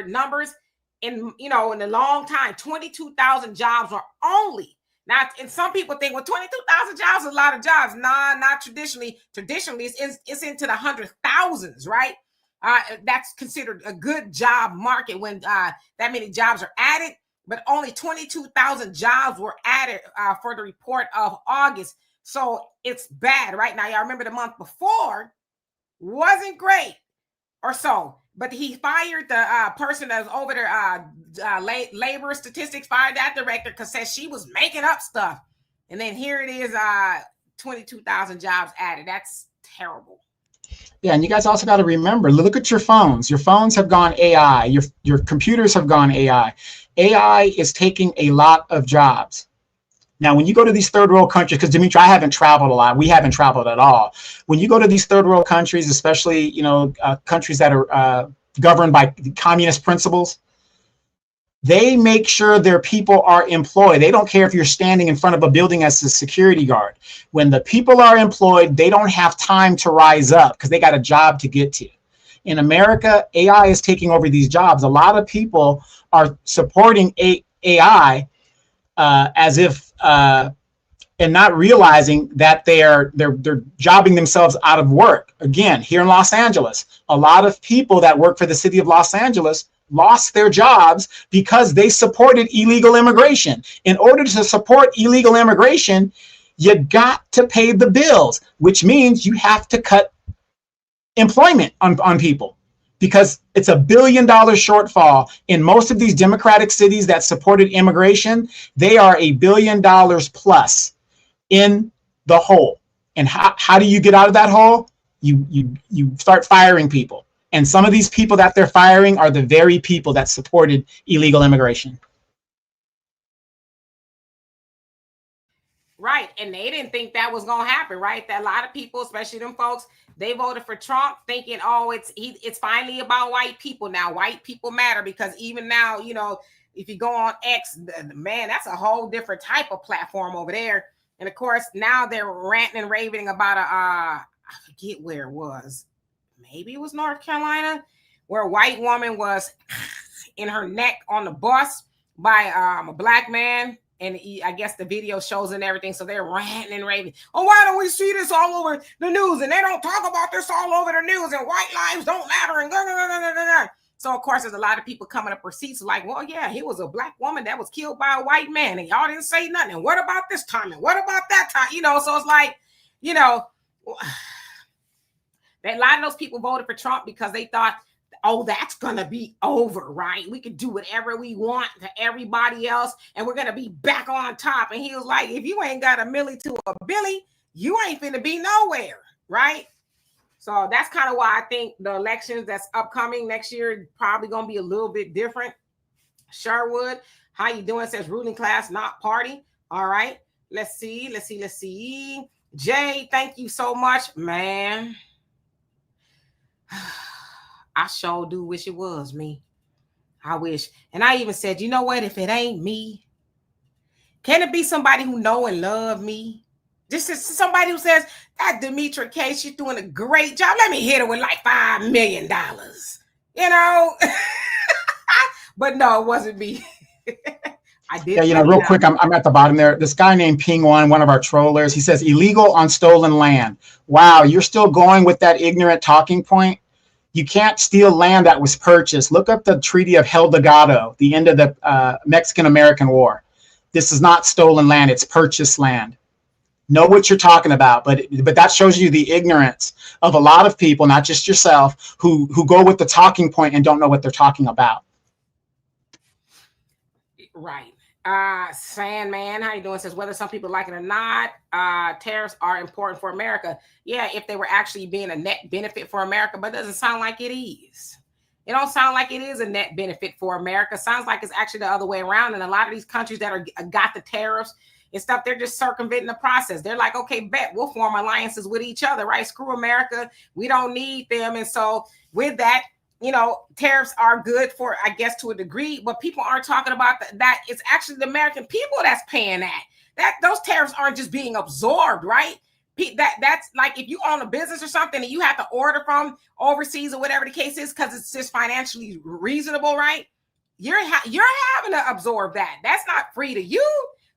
numbers in a long time. 22,000 jobs are only now, and some people think, well, 22,000 jobs is a lot of jobs. Nah, not traditionally. Traditionally, it's into the 100,000s, right? That's considered a good job market when that many jobs are added. But only 22,000 jobs were added for the report of August. So it's bad right now. Y'all remember the month before wasn't great or so. But he fired the person that was over there, labor statistics, fired that director because said she was making up stuff. And then here it is, 22,000 jobs added. That's terrible. Yeah, and you guys also got to remember, look at your phones. Your phones have gone AI. Your computers have gone AI. AI is taking a lot of jobs. Now, when you go to these third world countries, because Demetri, I haven't traveled a lot. We haven't traveled at all. When you go to these third world countries, especially countries that are governed by communist principles, they make sure their people are employed. They don't care if you're standing in front of a building as a security guard. When the people are employed, they don't have time to rise up because they got a job to get to. In America, AI is taking over these jobs. A lot of people are supporting AI as if and not realizing that they're jobbing themselves out of work. Again, here in Los Angeles, a lot of people that work for the city of Los Angeles lost their jobs because they supported illegal immigration. In order to support illegal immigration, you got to pay the bills, which means you have to cut employment on people, because it's $1 billion shortfall in most of these democratic cities that supported immigration. They are $1 billion plus in the hole. And how do you get out of that hole? You start firing people. And some of these people that they're firing are the very people that supported illegal immigration. Right. And they didn't think that was going to happen, right? That a lot of people, especially them folks, they voted for Trump thinking, oh, it's finally about white people now. White people matter, because even now, if you go on X, man, that's a whole different type of platform over there. And of course, now they're ranting and raving about I forget where it was. Maybe it was North Carolina, where a white woman was in her neck on the bus by a black man. And I guess the video shows and everything. So they're ranting and raving. Oh, why don't we see this all over the news? And they don't talk about this all over the news. And white lives don't matter. And So, of course, there's a lot of people coming up receipts like, well, yeah, he was a black woman that was killed by a white man. And y'all didn't say nothing. And what about this time? And what about that time? So it's like, you know, a lot of those people voted for Trump because they thought, oh, that's going to be over, right? We can do whatever we want to everybody else, and we're going to be back on top. And he was like, if you ain't got a milli to a billy, you ain't finna be nowhere, right? So that's kind of why I think the elections that's upcoming next year probably going to be a little bit different. Sherwood, how you doing? Says ruling class, not party. All right. Let's see. Jay, thank you so much, man. I sure do wish it was me. I wish. And I even said, you know what? If it ain't me, can it be somebody who know and love me? Just somebody who says, that Demetra K, she's doing a great job. Let me hit her with like $5 million. You know? But no, it wasn't me. I did. Yeah, you know, real quick, I'm at the bottom there. This guy named Ping one of our trollers, he says, illegal on stolen land. Wow, you're still going with that ignorant talking point? You can't steal land that was purchased. Look up the Treaty of El Delgado, the end of the Mexican-American War. This is not stolen land, it's purchased land. Know what you're talking about, but that shows you the ignorance of a lot of people, not just yourself, who go with the talking point and don't know what they're talking about. Right. Sandman, how you doing? Says whether some people like it or not, tariffs are important for America. Yeah, if they were actually being a net benefit for America, but it doesn't sound like it is. It don't sound like it is a net benefit for America. Sounds like it's actually the other way around. And a lot of these countries that are got the tariffs and stuff, they're just circumventing the process. They're like, okay, bet we'll form alliances with each other, right? Screw America. We don't need them. And so with that, you know, tariffs are good for, I guess, to a degree, but people aren't talking about that. It's actually the American people that's paying that. Those tariffs aren't just being absorbed, right? That's like if you own a business or something and you have to order from overseas or whatever the case is because it's just financially reasonable, right? You're having to absorb that. That's not free to you.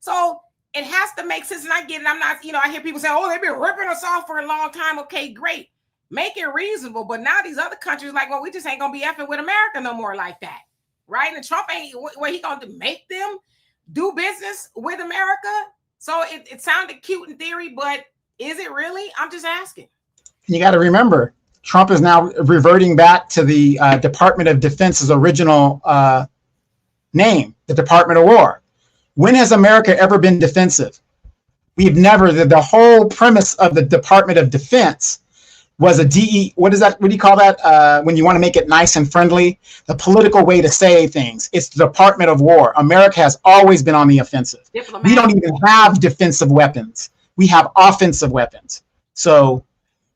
So it has to make sense. And I get it. I'm not, you know, I hear people say, oh, they've been ripping us off for a long time. Okay, great. Make it reasonable. But now these other countries like, well, we just ain't going to be effing with America no more like that. Right? And Trump ain't, what he going to make them do business with America? So it sounded cute in theory, but is it really? I'm just asking. You got to remember, Trump is now reverting back to the Department of Defense's original name, the Department of War. When has America ever been defensive? We've never. The whole premise of the Department of Defense was a DE. What is that? What do you call that? When you want to make it nice and friendly, the political way to say things. It's the Department of War. America has always been on the offensive. We don't even have defensive weapons. We have offensive weapons. So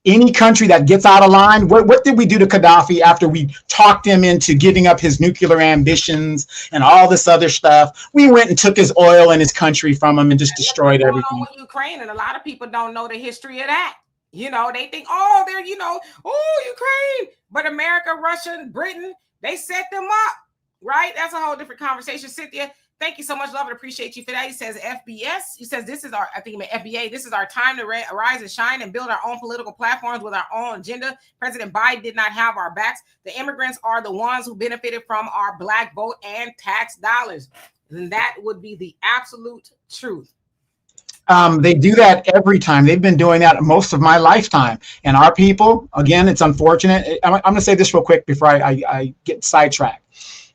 any country that gets out of line, what did we do to Gaddafi after we talked him into giving up his nuclear ambitions and all this other stuff? We went and took his oil and his country from him and just destroyed everything. With Ukraine, and a lot of people don't know the history of that. You know, they think, oh, they're, you know, oh, Ukraine. But America, Russia, Britain, they set them up, right? That's a whole different conversation. Cynthia, thank you so much, love, and appreciate you for that. He says FBS. He says this is our, I think he meant FBA. This is our time to rise and shine and build our own political platforms with our own agenda. President Biden did not have our backs. The immigrants are the ones who benefited from our black vote and tax dollars. And that would be the absolute truth. They do that every time. They've been doing that most of my lifetime. And our people, again, it's unfortunate. I'm going to say this real quick before I get sidetracked.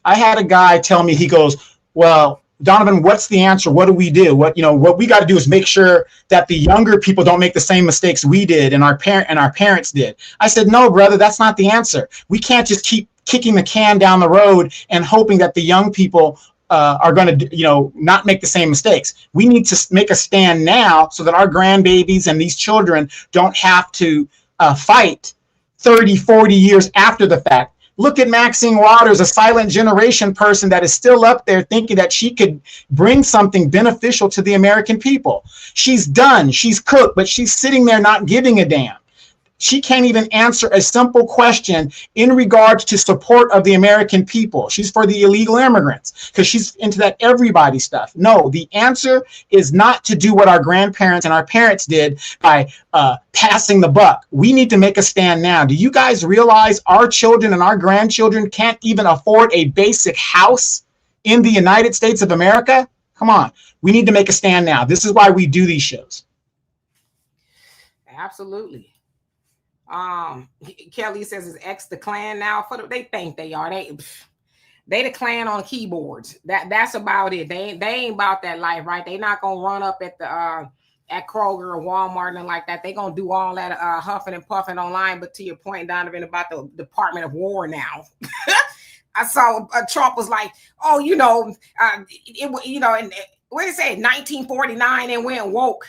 I had a guy tell me, he goes, well, Donovan, what's the answer? What do we do? What we got to do is make sure that the younger people don't make the same mistakes we did and our parents did. I said, no, brother, that's not the answer. We can't just keep kicking the can down the road and hoping that the young people are going to, not make the same mistakes. We need to make a stand now so that our grandbabies and these children don't have to fight 30, 40 years after the fact. Look at Maxine Waters, a silent generation person that is still up there thinking that she could bring something beneficial to the American people. She's done, she's cooked, but she's sitting there not giving a damn. She can't even answer a simple question in regards to support of the American people. She's for the illegal immigrants because she's into that everybody stuff. No, the answer is not to do what our grandparents and our parents did by passing the buck. We need to make a stand now. Do you guys realize our children and our grandchildren can't even afford a basic house in the United States of America? Come on. We need to make a stand now. This is why we do these shows. Absolutely. Kelly says is X the Klan now? They think they are. They the Klan on keyboards. That's about it. They ain't about that life, right? They not gonna run up at the at Kroger or Walmart and like that. They gonna do all that huffing and puffing online. But to your point, Donovan, about the Department of War now. I saw Trump was like, oh, and what did it say? 1949 and went woke.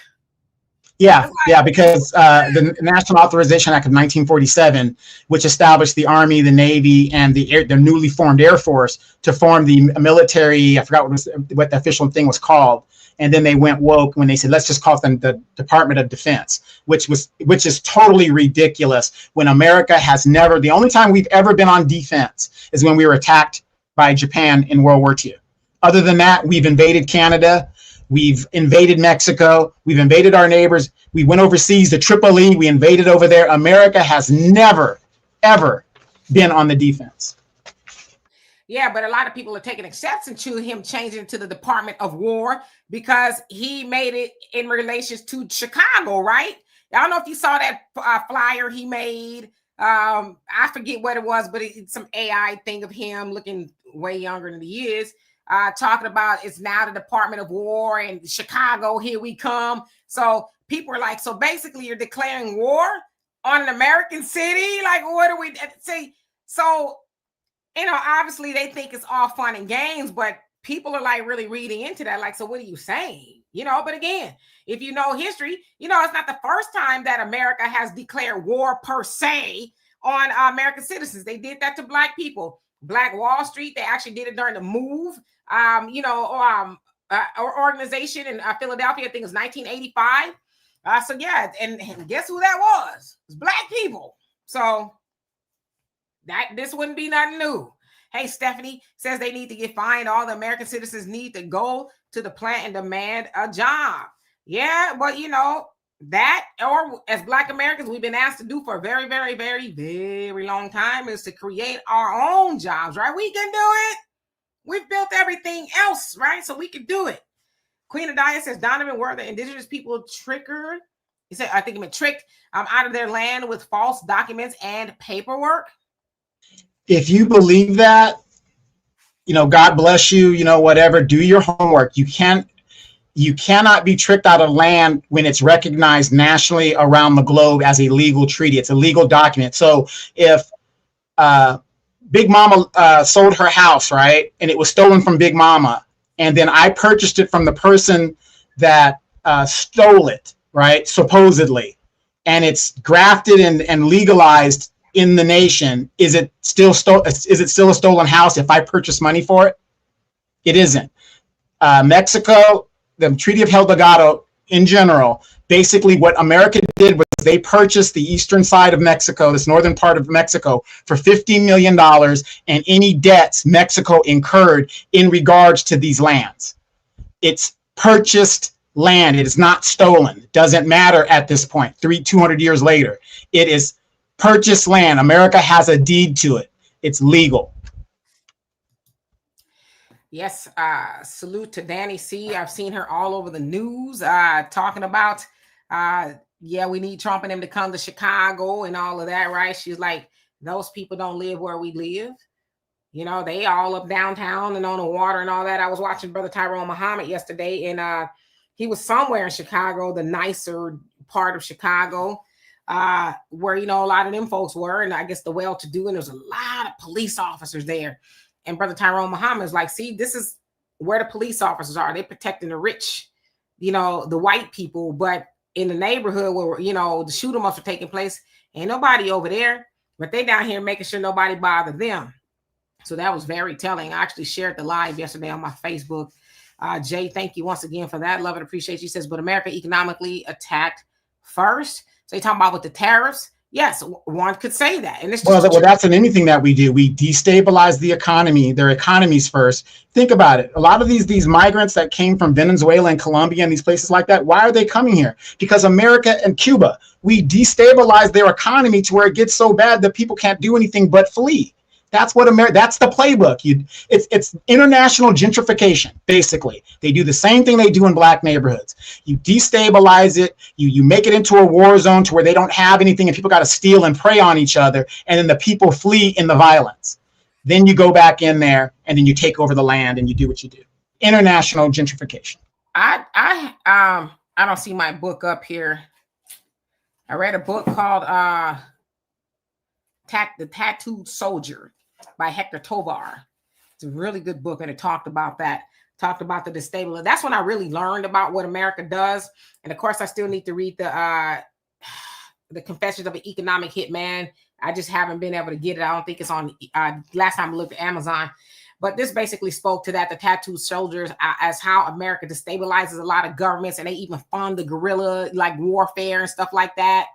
Yeah, because the National Authorization Act of 1947, which established the Army, the Navy, and the newly formed Air Force to form the military. I forgot what the official thing was called. And then they went woke when they said, let's just call it the Department of Defense, which is totally ridiculous when America has never. The only time we've ever been on defense is when we were attacked by Japan in World War II. Other than that, we've invaded Canada. We've invaded Mexico. We've invaded our neighbors. We went overseas to Tripoli. We invaded over there. America has never, ever been on the defense. Yeah, but a lot of people are taking exception to him changing to the Department of War because he made it in relation to Chicago, right? I don't know if you saw that flyer he made. I forget what it was, but it's some AI thing of him looking way younger than he is. Talking about it's now the Department of War and Chicago, here we come. So people are like, so basically you're declaring war on an American city? Like, what do we say? So, obviously they think it's all fun and games, but people are like really reading into that. Like, so what are you saying? But again, if you know history, it's not the first time that America has declared war per se on American citizens. They did that to Black people. Black Wall Street, they actually did it during the move, organization in Philadelphia. I think it was 1985. So yeah, and guess who that was? It was Black people. So this wouldn't be nothing new. Hey, Stephanie says they need to get fined. All the American citizens need to go to the plant and demand a job. Yeah, but that, or as Black Americans, we've been asked to do for a very, very, very, very long time is to create our own jobs, right? We can do it. We've built everything else, right? So we can do it. Queen Adia says, Donovan, were the indigenous people trickered? He said, I think he meant tricked out of their land with false documents and paperwork. If you believe that, God bless you, whatever, do your homework. You cannot be tricked out of land when it's recognized nationally around the globe as a legal treaty. It's a legal document. So if Big Mama sold her house, right, and it was stolen from Big Mama, and then I purchased it from the person that stole it, right, supposedly, and it's grafted and legalized in the nation, is it still a stolen house if I purchase money for it? It isn't. Mexico, the Treaty of El Delgado in general, basically what America did was they purchased the eastern side of Mexico, this northern part of Mexico, for $50 million and any debts Mexico incurred in regards to these lands. It's purchased land. It is not stolen. It doesn't matter at this point, 200 years later. It is purchased land. America has a deed to it. It's legal. Yes, salute to Danny C. I've seen her all over the news talking about, we need Trump and him to come to Chicago and all of that, right? She's like, those people don't live where we live. They all up downtown and on the water and all that. I was watching Brother Tyrone Muhammad yesterday, and he was somewhere in Chicago, the nicer part of Chicago, where, a lot of them folks were, and I guess the well-to-do, and there's a lot of police officers there. And Brother Tyrone Muhammad is like, see, this is where the police officers are. They're protecting the rich, the white people. But in the neighborhood where, the shoot 'em ups are taking place, ain't nobody over there. But they down here making sure nobody bother them. So that was very telling. I actually shared the live yesterday on my Facebook. Jay, thank you once again for that. Love and appreciate you. Says, but America economically attacked first. So you're talking about with the tariffs? Yes, one could say that. And it's just that's in anything that we do. We destabilize the economy, their economies first. Think about it. A lot of these migrants that came from Venezuela and Colombia and these places like that, why are they coming here? Because America and Cuba, we destabilize their economy to where it gets so bad that people can't do anything but flee. That's what that's the playbook. It's international gentrification, basically. They do the same thing they do in black neighborhoods. You destabilize it, you make it into a war zone to where they don't have anything and people got to steal and prey on each other, and then the people flee in the violence. Then you go back in there and then you take over the land and you do what you do. International gentrification. I don't see my book up here. I read a book called The Tattooed Soldier by Hector Tovar. It's a really good book, and it talked about that. Talked about the destabilization. That's when I really learned about what America does. And of course, I still need to read the Confessions of an Economic Hitman. I just haven't been able to get it. I don't think it's on. Last time I looked at Amazon. But this basically spoke to that, the tattooed soldiers, as how America destabilizes a lot of governments, and they even fund the guerrilla like warfare and stuff like that.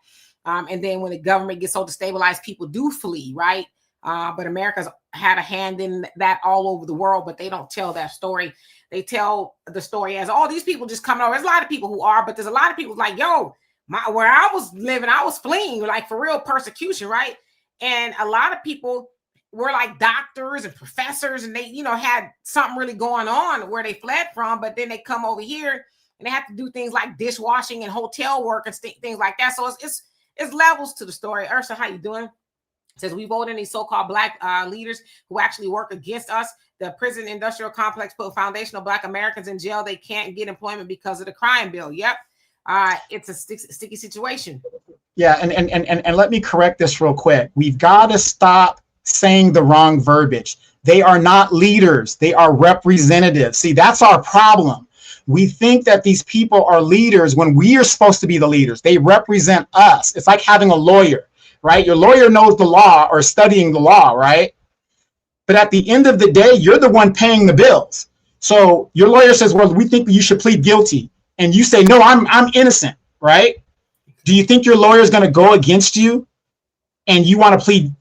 And then when the government gets so destabilized, people do flee, right? But America's had a hand in that all over the world, but they don't tell that story. They tell the story as, oh, these people just coming over. There's a lot of people who are, but there's a lot of people like, yo, where I was living, I was fleeing, like for real persecution, right? And a lot of people were like doctors and professors, and they, you know, had something really going on where they fled from, but then they come over here and they have to do things like dishwashing and hotel work and things like that. So it's levels to the story. Ursa, how you doing? It says we vote in these so-called black leaders who actually work against us. The prison industrial complex put foundational black Americans in jail. They can't get employment because of the crime bill. Yep. It's a sticky situation. Yeah, and let me correct this real quick. We've got to stop saying the wrong verbiage. They are not leaders. They are representatives. See, that's our problem. We think that these people are leaders when we are supposed to be the leaders. They represent us. It's like having a lawyer, right? Your lawyer knows the law or studying the law, right? But at the end of the day, you're the one paying the bills. So your lawyer says, well, we think you should plead guilty. And you say, no, I'm innocent, right? Do you think your lawyer is going to go against you and you want to plead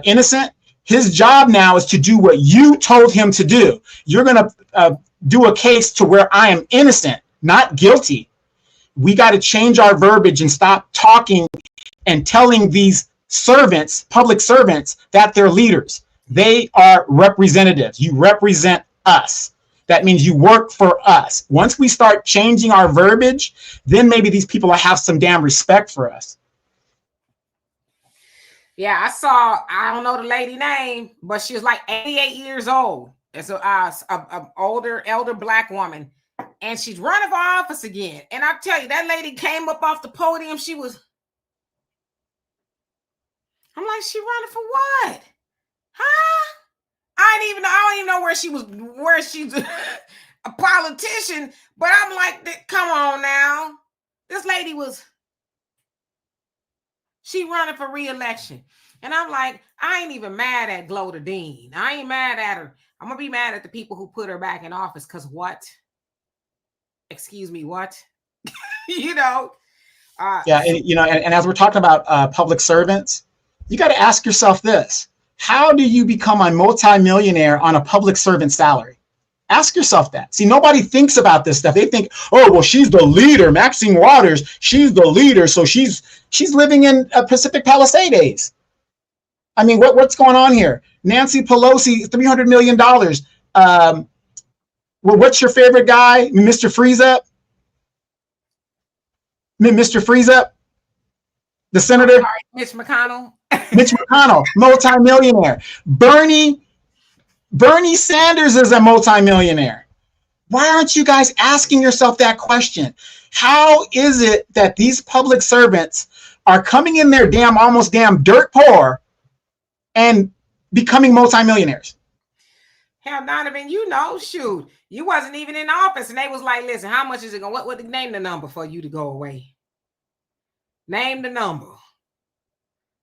innocent? His job now is to do what you told him to do. You're going to do a case to where I am innocent, not guilty. We got to change our verbiage and stop talking and telling these servants, public servants, that they're leaders. They are representatives. You represent us. That means you work for us. Once we start changing our verbiage, then maybe these people will have some damn respect for us. Yeah, I don't know the lady name, but she was like 88 years old. It's a elder black woman, and she's running for office again. And I tell you, that lady came up off the podium. I'm like, she running for what? Huh? I don't even know where she's a politician, but I'm like, come on now. This lady she running for re-election. And I'm like, I ain't even mad at Gloda Dean. I ain't mad at her. I'm going to be mad at the people who put her back in office because what? Excuse me, what? You know? Yeah, and as we're talking about public servants, you got to ask yourself this. How do you become a multimillionaire on a public servant salary? Ask yourself that. See, nobody thinks about this stuff. They think, oh, well, she's the leader, Maxine Waters. She's the leader, so she's living in Pacific Palisades. I mean, what's going on here? Nancy Pelosi, $300 million. Well, what's your favorite guy? Mr. Freeze Up? Mr. Freeze Up? The senator? Sorry, Mitch McConnell. Mitch McConnell, multimillionaire. Bernie Sanders is a multimillionaire. Why aren't you guys asking yourself that question? How is it that these public servants are coming in there almost dirt poor and becoming multimillionaires? Hell, Donovan, shoot, you wasn't even in office, and they was like, listen, how much is it going? What name the number for you to go away? Name the number.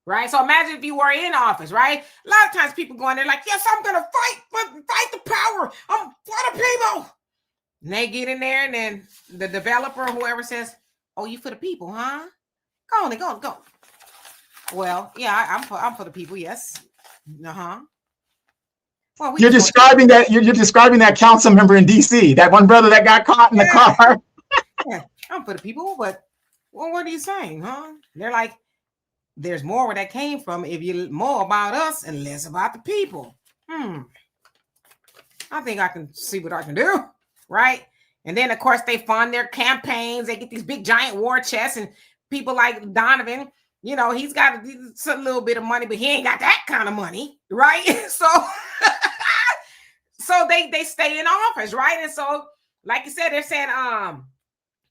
Right? So imagine if you were in office, right? A lot of times people go in there like, yes, I'm going to fight the power. I'm for the people. And they get in there, and then the developer or whoever says, oh, you for the people, huh? Go. Well, yeah, I'm for the people, yes. Uh-huh. Well, you're describing that council member in DC, that one brother that got caught in the car. Yeah, I'm for the people, but well, what are you saying, huh? They're like, there's more where that came from if you more about us and less about the people. I think I can see what I can do, right? And then, of course, they fund their campaigns. They get these big, giant war chests, and people like Donovan, you know, he's got a little bit of money, but he ain't got that kind of money, right? So, so they stay in office, right? And so, like you said, they're saying, Ilhan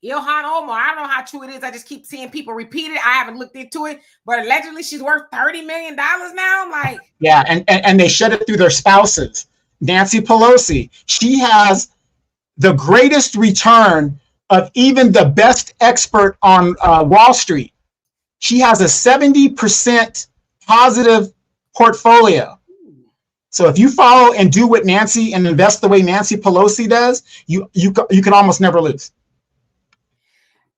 Omar, I don't know how true it is. I just keep seeing people repeat it. I haven't looked into it, but allegedly she's worth $30 million now. Like, yeah, and they shed it through their spouses. Nancy Pelosi, she has the greatest return of even the best expert on Wall Street. She has a 70% positive portfolio. So if you follow and do what Nancy and invest the way Nancy Pelosi does, you can almost never lose.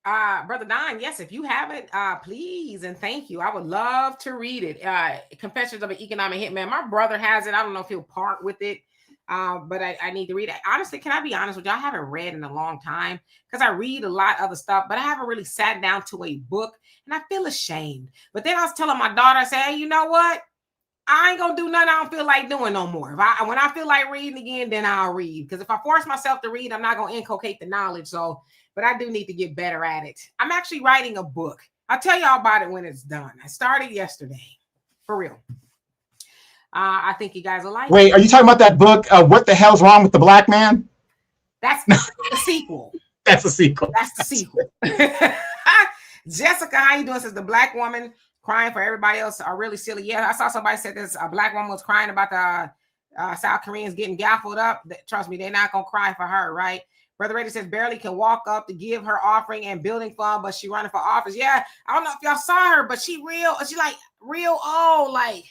Brother Don, yes, if you have it, please and thank you. I would love to read it. Confessions of an Economic Hitman. My brother has it. I don't know if he'll part with it. But I need to read it. Honestly, can I be honest with you? I haven't read in a long time because I read a lot of other stuff, but I haven't really sat down to a book, and I feel ashamed. But then I was telling my daughter, I said, hey, you know what? I ain't gonna do nothing I don't feel like doing no more. When I feel like reading again, then I'll read. Because if I force myself to read, I'm not gonna inculcate the knowledge. So, but I do need to get better at it. I'm actually writing a book. I'll tell y'all about it when it's done. I started yesterday, for real. I think you guys will like it. Wait, are you talking about that book, What the Hell's Wrong with the Black Man? That's the sequel. That's the sequel. That's the sequel. Jessica, how you doing? Says the black woman crying for everybody else are really silly. Yeah, I saw somebody said this. A black woman was crying about the South Koreans getting gaffled up. Trust me, they're not going to cry for her, right? Brother Reddy says barely can walk up to give her offering and building fund, but she running for office. Yeah, I don't know if y'all saw her, but she like real old, like,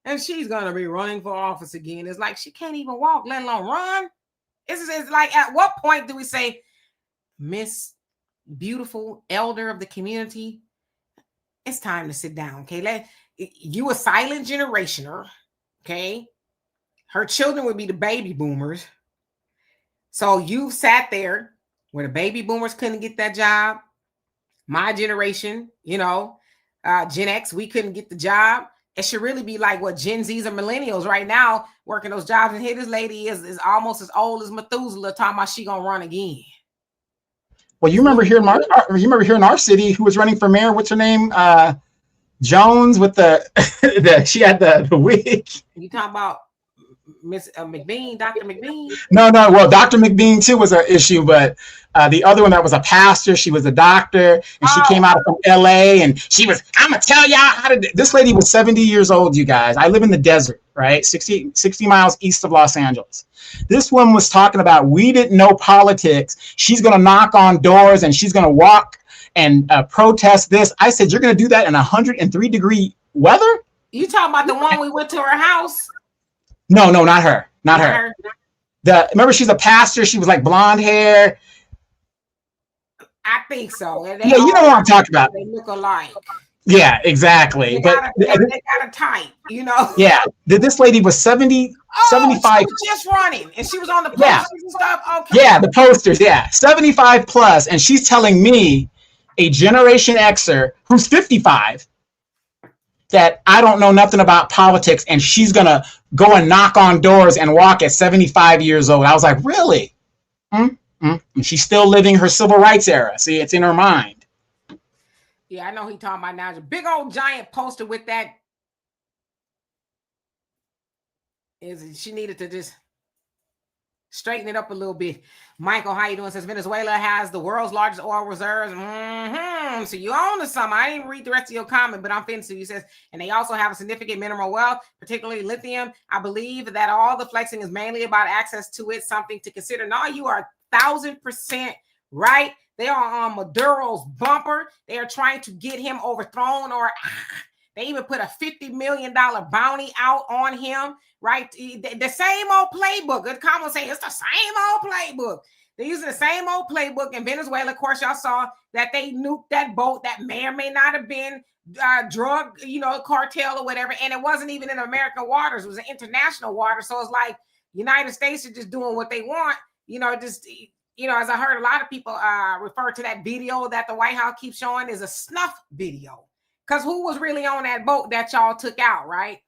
and she's gonna be running for office again. It's like she can't even walk, let alone run. It's like, at what point do we say, Miss Beautiful Elder of the community, it's time to sit down, okay? You a silent generationer, okay? Her children would be the baby boomers. So you sat there where the baby boomers couldn't get that job. My generation, you know, Gen X, we couldn't get the job. It should really be like what Gen Zs or millennials right now working those jobs. And here this lady is almost as old as Methuselah talking about she gonna run again. Well, you remember here in our city who was running for mayor? What's her name? Jones with she had the wig. You talking about Miss McBean, Dr. McBean? No. Well, Dr. McBean too was an issue, but the other one that was a pastor, she was a doctor, and she came out from LA, and she was, I'm gonna tell y'all how to do. This lady was 70 years old, you guys. I live in the desert, right? 60 miles east of Los Angeles. This woman was talking about we didn't know politics. She's gonna knock on doors and she's gonna walk and protest this. I said, you're gonna do that in 103-degree weather? You talking about the one we went to her house? No, not her. Not her. Remember, she's a pastor. She was like blonde hair. I think so. Yeah, you know what I'm talking about. They look alike. Yeah, exactly. They got a type, you know. Yeah, this lady was 75. She was just running, and she was on the posters and stuff. Okay. Yeah, the posters. Yeah, 75 plus, and she's telling me, a Generation Xer who's 55, that I don't know nothing about politics, and she's gonna go and knock on doors and walk at 75 years old. I was like, really? And she's still living her civil rights era. See, it's in her mind. Yeah, I know he talking about now. It's a big old giant poster with that. She needed to just straighten it up a little bit. Michael, how you doing? Says Venezuela has the world's largest oil reserves. So you own to something. I didn't read the rest of your comment, but I'm finished. You says, and they also have a significant mineral wealth, particularly lithium. I believe that all the flexing is mainly about access to it, something to consider. No, you are 1,000% right. They are on Maduro's bumper. They are trying to get him overthrown, or they even put a $50 million bounty out on him. Right, the same old playbook. The comments say it's the same old playbook. They're using the same old playbook in Venezuela. Of course, y'all saw that they nuked that boat that may or may not have been drug, cartel or whatever, and it wasn't even in American waters. It was an international water. So it's like United States are just doing what they want. As I heard a lot of people refer to that video that the White House keeps showing is a snuff video. Because who was really on that boat that y'all took out, right?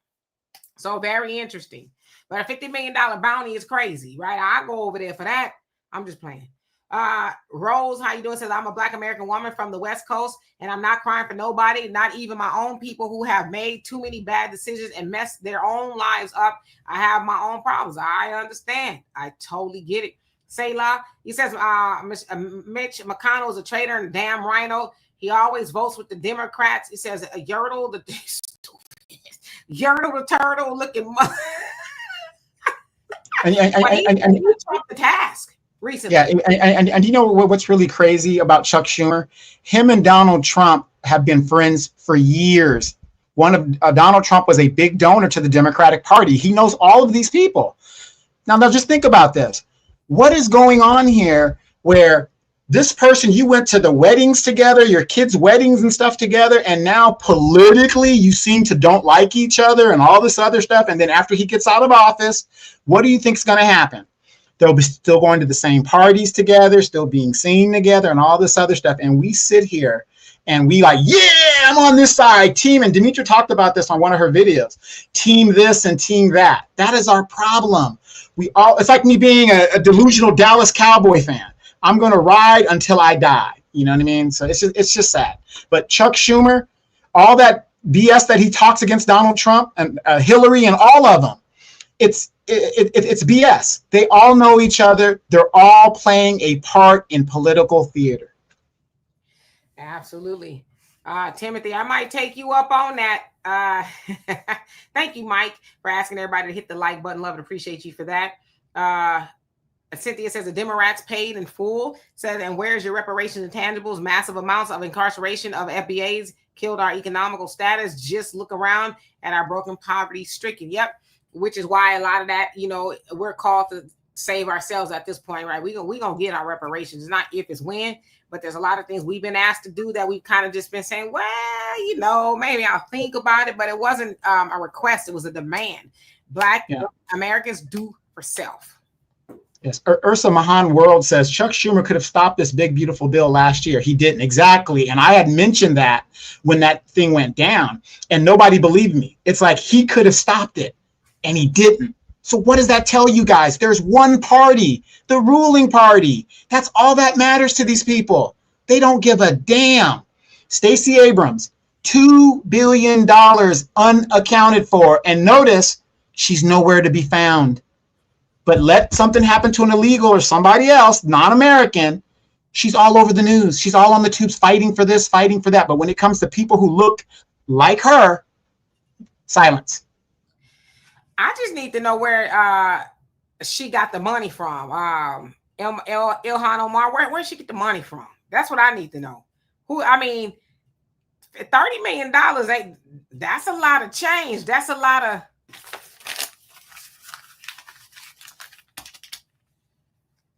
So very interesting. But a $50 million bounty is crazy, right? I go over there for that. I'm just playing. Rose, how you doing? Says, I'm a Black American woman from the West Coast, and I'm not crying for nobody, not even my own people who have made too many bad decisions and messed their own lives up. I have my own problems. I understand. I totally get it. Selah, he says, Mitch McConnell is a traitor and a damn rhino. He always votes with the Democrats. He says, Yertle the Yertle the turtle looking mother. and he took the task recently. Yeah, and you know what's really crazy about Chuck Schumer? Him and Donald Trump have been friends for years. One of Donald Trump was a big donor to the Democratic Party. He knows all of these people. Now just think about this. What is going on here where this person, you went to the weddings together, your kids' weddings and stuff together, and now politically you seem to don't like each other and all this other stuff. And then after he gets out of office, what do you think is going to happen? They'll be still going to the same parties together, still being seen together and all this other stuff. And we sit here and we like, yeah, I'm on this side, team. And Demetra talked about this on one of her videos, team this and team that. That is our problem. It's like me being a delusional Dallas Cowboy fan. I'm going to ride until I die. You know what I mean? So it's just sad. But Chuck Schumer, all that BS that he talks against Donald Trump and Hillary and all of them, it's BS. They all know each other. They're all playing a part in political theater. Absolutely. Timothy, I might take you up on that. Thank you, Mike, for asking everybody to hit the like button. Love and appreciate you for that. Cynthia says the Democrats paid in full. Says, and where's your reparations and tangibles? Massive amounts of incarceration of FBAs killed our economical status. Just look around at our broken, poverty stricken. Yep. Which is why a lot of that, we're called to save ourselves at this point, right? We gonna get our reparations. It's not if, it's when. But there's a lot of things we've been asked to do that we've kind of just been saying, well, maybe I'll think about it. But it wasn't a request. It was a demand. Black Americans do for self. Yes. Ursa Mahan World says Chuck Schumer could have stopped this big, beautiful bill last year. He didn't. Exactly. And I had mentioned that when that thing went down and nobody believed me. It's like he could have stopped it and he didn't. So what does that tell you guys? There's one party, the ruling party. That's all that matters to these people. They don't give a damn. Stacey Abrams, $2 billion unaccounted for. And notice she's nowhere to be found. But let something happen to an illegal or somebody else, non-American, she's all over the news. She's all on the tubes fighting for this, fighting for that. But when it comes to people who look like her, silence. I just need to know where she got the money from. Ilhan Omar, where she get the money from? That's what I need to know. $30 million, that's a lot of change. That's a lot of...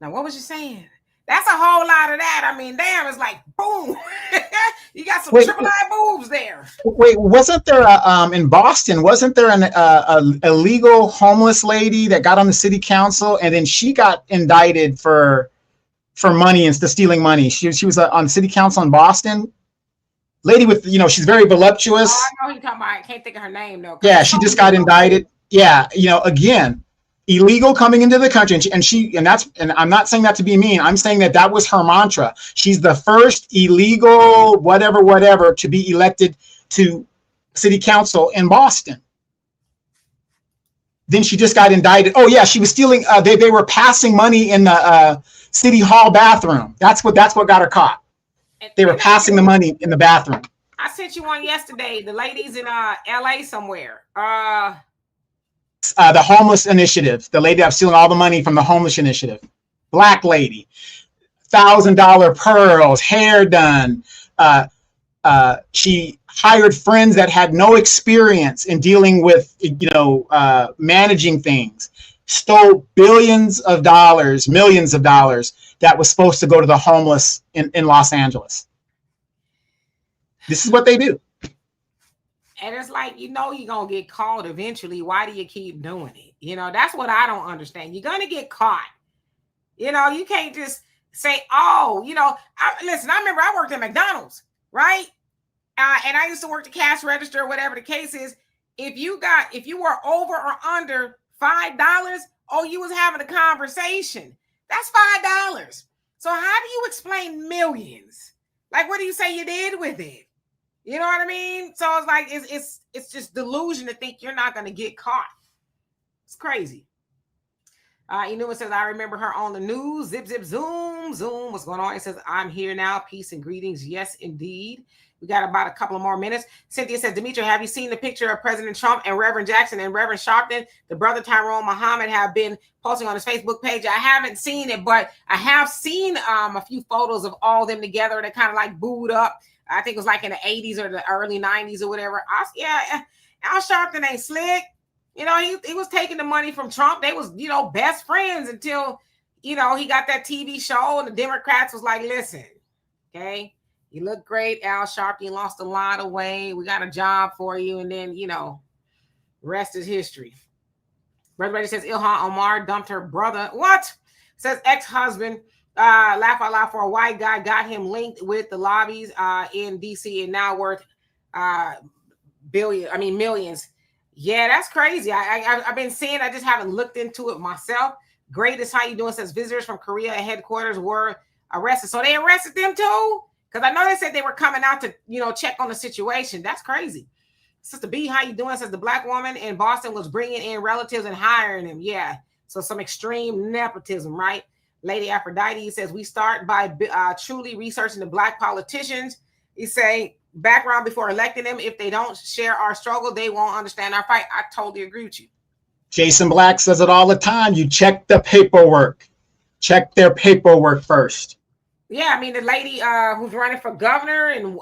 Now, what was you saying? That's a whole lot of that. I mean, damn, it's like, boom. You got some triple I boobs there. Wait, wasn't there in Boston, wasn't there an illegal homeless lady that got on the city council and then she got indicted for money and stealing money? She was on city council in Boston. Lady with, she's very voluptuous. Oh, I know who you're talking about. I can't think of her name, though. Yeah, she just got indicted. Yeah, again, illegal coming into the country, and I'm not saying that to be mean. I'm saying that was her mantra. She's the first illegal whatever to be elected to city council in Boston. Then she just got indicted. Oh yeah, she was stealing. They were passing money in the city hall bathroom. That's what got her caught. They were passing the money in the bathroom. I sent you one yesterday. The ladies in LA somewhere. The homeless initiative, the lady that was stealing all the money from the homeless initiative, black lady, $1,000 pearls, hair done. She hired friends that had no experience in dealing with, managing things, stole billions of dollars, millions of dollars that was supposed to go to the homeless in Los Angeles. This is what they do. And it's like, you're going to get caught eventually. Why do you keep doing it? That's what I don't understand. You're going to get caught. You can't just say, listen, I remember I worked at McDonald's, right? and I used to work the cash register or whatever the case is. If you were over or under $5, oh, you was having a conversation. That's $5. So how do you explain millions? Like, what do you say you did with it? You know what I mean? So it's like it's just delusion to think you're not going to get caught. It's crazy. Inua says, I remember her on the news. Zip, zip, zoom, zoom. What's going on? It says, I'm here now. Peace and greetings. Yes, indeed. We got about a couple of more minutes. Cynthia says, Demetri, have you seen the picture of President Trump and Reverend Jackson and Reverend Sharpton, the brother Tyrone Muhammad, have been posting on his Facebook page? I haven't seen it, but I have seen a few photos of all them together that kind of like booed up. I think it was like in the 80s or the early 90s or whatever. Al Sharpton ain't slick. You know, he was taking the money from Trump. They was, best friends until, he got that TV show and the Democrats was like, listen, okay, you look great, Al Sharpton. You lost a lot of weight. We got a job for you. And then, rest is history. Brother Brady says, Ilhan Omar dumped her brother. What? Says ex-husband, laugh out loud for a white guy, got him linked with the lobbies in D.C. and now worth millions. Yeah, that's crazy. I've been seeing, I just haven't looked into it myself. Greatest, how you doing? Says visitors from Korea headquarters were arrested. So they arrested them too? Because I know they said they were coming out to, check on the situation. That's crazy. Sister B, how you doing? Says the black woman in Boston was bringing in relatives and hiring them. Yeah. So some extreme nepotism, right? Lady Aphrodite says, we start by truly researching the black politicians. You say, background before electing them. If they don't share our struggle, they won't understand our fight. I totally agree with you. Jason Black says it all the time. You check the paperwork. Check their paperwork first. Yeah, I mean, the lady who's running for governor in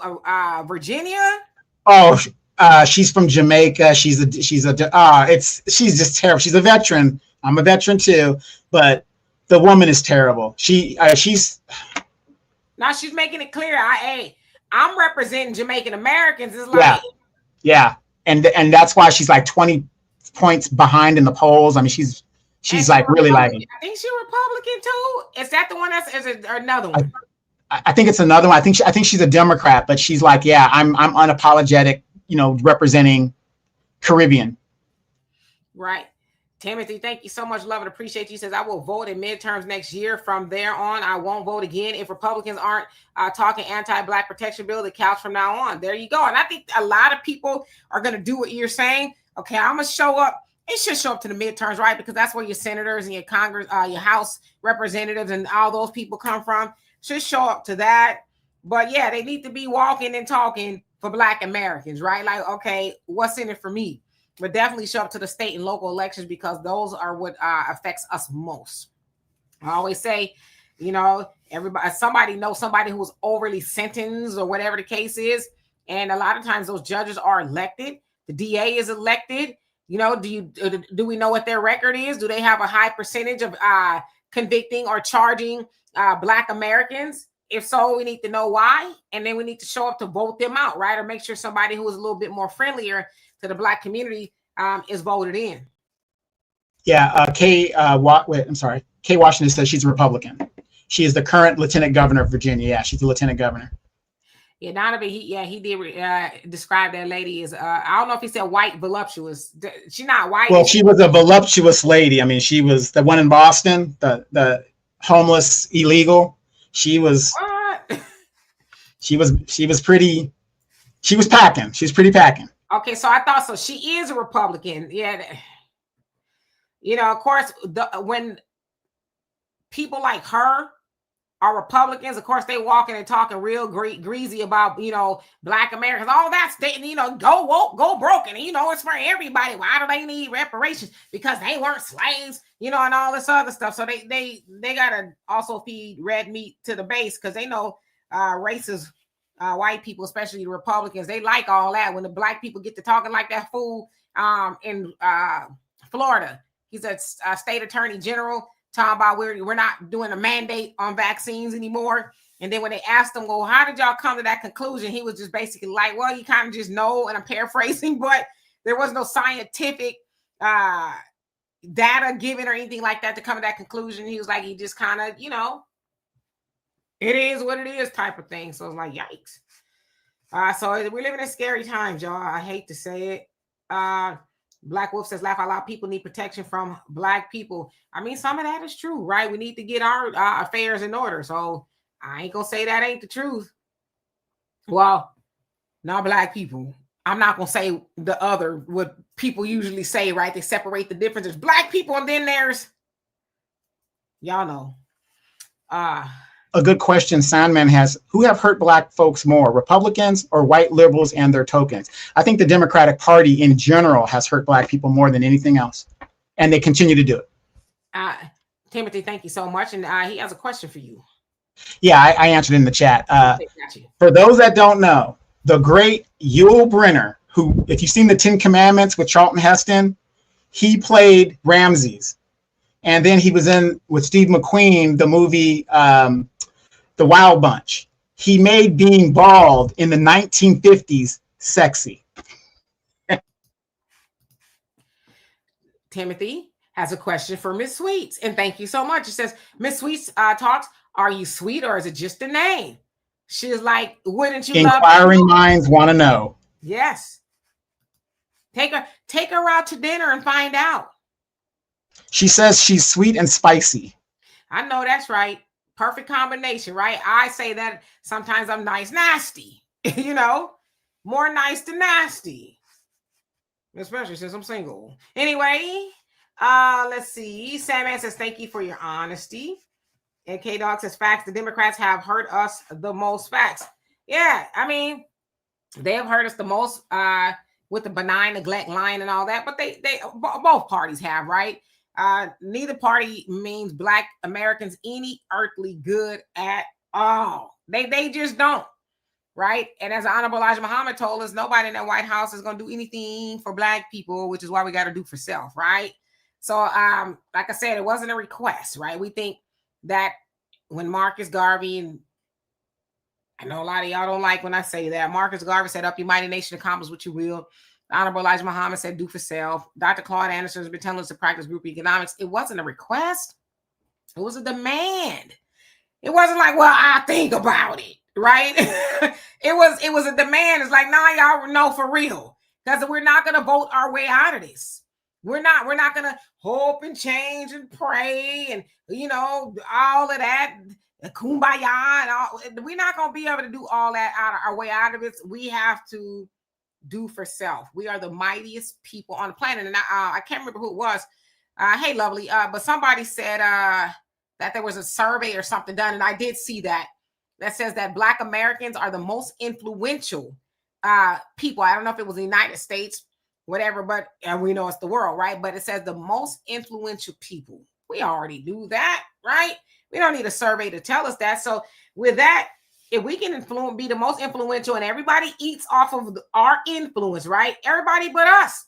Virginia. Oh, she's from Jamaica. She's just terrible. She's a veteran. I'm a veteran too, but the woman is terrible. She's making it clear. I'm representing Jamaican Americans. It's like, yeah, and that's why she's like 20 points behind in the polls. I mean, she's like really lagging. I think she's Republican too. Is that the one is it another one? I think it's another one. I think she's a Democrat, but she's like, yeah, I'm unapologetic, representing Caribbean. Right. Timothy, thank you so much. Love and appreciate you. Says, I will vote in midterms next year. From there on, I won't vote again. If Republicans aren't talking anti-black protection bill, the couch from now on. There you go. And I think a lot of people are going to do what you're saying. Okay, I'm going to show up. It should show up to the midterms, right? Because that's where your senators and your Congress, your House representatives and all those people come from. Should show up to that. But yeah, they need to be walking and talking for Black Americans, right? Like, okay, what's in it for me? But definitely show up to the state and local elections because those are what affects us most. I always say, somebody knows somebody who's overly sentenced or whatever the case is. And a lot of times those judges are elected. The DA is elected. Do we know what their record is? Do they have a high percentage of convicting or charging Black Americans? If so, we need to know why. And then we need to show up to vote them out, right? Or make sure somebody who is a little bit more friendlier to the Black community is voted in. Yeah, Kay Washington says she's a Republican. She is the current lieutenant governor of Virginia. Yeah, she's the lieutenant governor. Yeah, Donovan, he did describe that lady as, I don't know if he said white, voluptuous. She's not white. Well, she was a voluptuous lady. I mean, she was the one in Boston, the homeless illegal. She was pretty, she was packing. She was pretty packing. Okay, so I thought so. She is a Republican. Yeah. Of course, when people like her are Republicans, of course, they walking and talking real greasy about, Black Americans. All that's, go woke, go broken. It's for everybody. Why do they need reparations? Because they weren't slaves, and all this other stuff. So they got to also feed red meat to the base because they know racist white people, especially the Republicans, they like all that. When the Black people get to talking like that fool in Florida, he's a state attorney general, talking about we're not doing a mandate on vaccines anymore. And then when they asked him, well, how did y'all come to that conclusion? He was just basically like, well, you kind of just know, and I'm paraphrasing, but there was no scientific data given or anything like that to come to that conclusion. He was like, he just kind of, it is what it is type of thing. So it's like, yikes. So we're living in scary times, y'all. I hate to say it. Black Wolf says, laugh out loud. People need protection from black people. I mean, some of that is true, right? We need to get our affairs in order. So I ain't gonna say that ain't the truth. Well, not black people. I'm not gonna say the other, what people usually say, right? They separate the difference. There's black people, and then there's, y'all know. A good question Sandman has: who have hurt black folks more, Republicans or white liberals and their tokens? I think the Democratic Party in general has hurt black people more than anything else, and they continue to do it. Timothy, thank you so much. And he has a question for you. Yeah, I answered in the chat. For those that don't know, the great Yul Brynner, who, if you've seen the 10 Commandments with Charlton Heston, he played Ramses. And then he was in, with Steve McQueen, the movie The Wild Bunch. He made being bald in the 1950s sexy. Timothy has a question for Miss Sweets. And thank you so much. It says, Miss Sweets talks, are you sweet or is it just a name? She's like, wouldn't you love Inquiring minds want to know. Yes. Take her out to dinner and find out. She says she's sweet and spicy. I know that's right. Perfect combination, right? I say that sometimes I'm nice, nasty, you know, more nice than nasty, especially since I'm single. Anyway, let's see. Sandman says, thank you for your honesty. And K-Dog says, facts. The Democrats have hurt us the most. Facts. Yeah, I mean, they have hurt us the most with the benign neglect, lying, and all that. But they both parties have, right? Neither party means black Americans any earthly good at all. They just don't, right? And as Honorable Elijah Muhammad told us, nobody in the White House is going to do anything for black people, which is why we got to do for self, right? So, like I said, it wasn't a request, right? We think that when Marcus Garvey, and I know a lot of y'all don't like when I say that, Marcus Garvey said, up your mighty nation, accomplish what you will. Honorable Elijah Muhammad said, do for self. Dr. Claude Anderson has been telling us to practice group economics. It wasn't a request. It was a demand. It wasn't like, well, I think about it, right? It was a demand. It's like, nah, y'all know for real. Because we're not going to vote our way out of this. We're not going to hope and change and pray and, you know, all of that, kumbaya and all. We're not going to be able to do all that out of our way out of it. We have to do for self. We are the mightiest people on the planet. And I can't remember who it was. Hey, lovely. But somebody said that there was a survey or something done. And I did see that says that Black Americans are the most influential people. I don't know if it was the United States, whatever, but and we know it's the world, right? But it says the most influential people. We already knew that, right? We don't need a survey to tell us that. So with that, if we can be the most influential and everybody eats off of our influence, right? Everybody but us.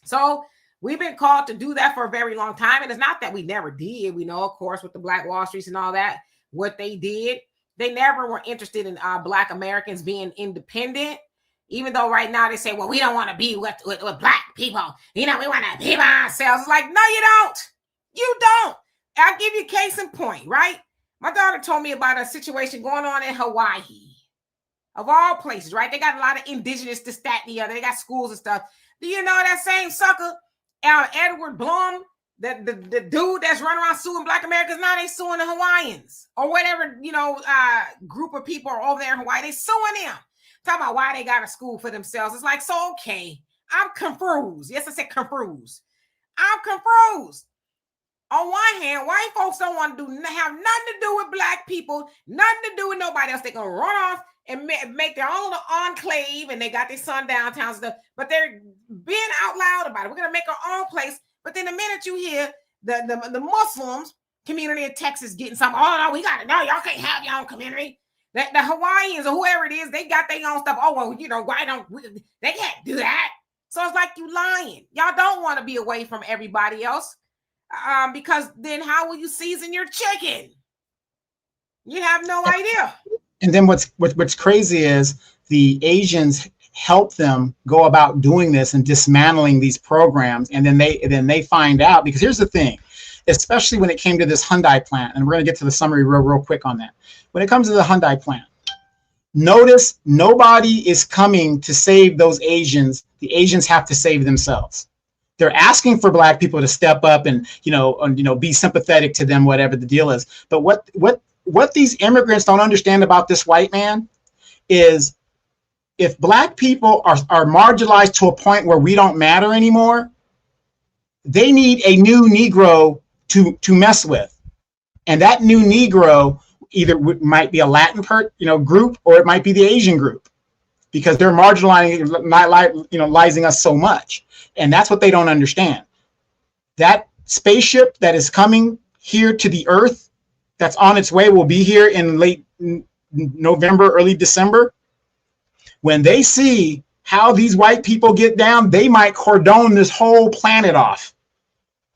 So we've been called to do that for a very long time. And it's not that we never did. We know, of course, with the Black Wall Streets and all that, what they did. They never were interested in Black Americans being independent. Even though right now they say, well, we don't want to be with Black people. You know, we want to be by ourselves. It's like, no, you don't. You don't. I'll give you a case in point, right? My daughter told me about a situation going on in Hawaii. Of all places, right? They got a lot of indigenous, this, that, and the other. They got schools and stuff. Do you know that same sucker, Edward Blum, the dude that's running around suing Black Americans, now they suing the Hawaiians or whatever, you know, group of people are over there in Hawaii. They suing them. Talk about why they got a school for themselves. It's like, so, okay, I'm confused. Yes, I said confused. I'm confused. On one hand, white folks don't want to have nothing to do with Black people, nothing to do with nobody else. They're going to run off and make their own little enclave, and they got their sundown towns and stuff, but they're being out loud about it. We're going to make our own place. But then the minute you hear the Muslims community in Texas getting something, oh, no, we got it. No, y'all can't have your own community. The Hawaiians or whoever it is, they got their own stuff. Oh, well, you know, why don't they can't do that? So it's like you lying. Y'all don't want to be away from everybody else because then how will you season your chicken? You have no idea. And then what's crazy is the Asians help them go about doing this and dismantling these programs. And then they find out, because here's the thing, especially when it came to this Hyundai plant, and we're going to get to the summary real quick on that. When it comes to the Hyundai plant, Notice nobody is coming to save those Asians. The Asians have to save themselves. They're asking for Black people to step up and be sympathetic to them, whatever the deal is. But what these immigrants don't understand about this white man is, if Black people are marginalized to a point where we don't matter anymore, they need a new Negro to mess with, and that new Negro either might be a Latin group, or it might be the Asian group, because they're marginalizing us so much. And that's what they don't understand. That spaceship that is coming here to the earth, that's on its way, will be here in late November, early December. When they see how these white people get down, they might cordon this whole planet off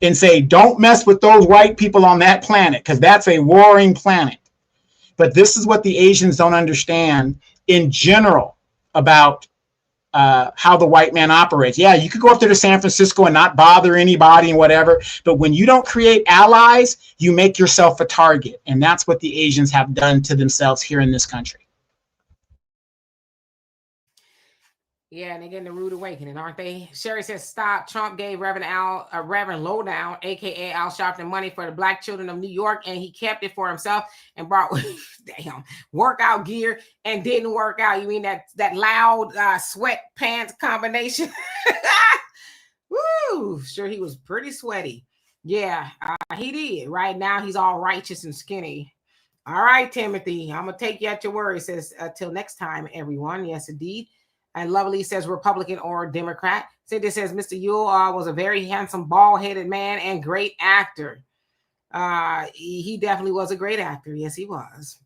and say, don't mess with those white people on that planet, because that's a warring planet. But this is what the Asians don't understand in general about how the white man operates. Yeah, you could go up there to San Francisco and not bother anybody and whatever, but when you don't create allies, you make yourself a target. And that's what the Asians have done to themselves here in this country. Yeah, and they're getting a rude awakening, aren't they? Sherry says, stop. Trump gave Reverend Lowdown, a.k.a. Al Sharpton, money for the Black children of New York, and he kept it for himself and brought workout gear and didn't work out. You mean that loud sweatpants combination? Woo! Sure, he was pretty sweaty. Yeah, he did. Right now, he's all righteous and skinny. All right, Timothy, I'm going to take you at your word. It says, till next time, everyone. Yes, indeed. And Lovely says Republican or Democrat. Cindy says Mr. Yule was a very handsome, bald-headed man and great actor. He definitely was a great actor. Yes, he was.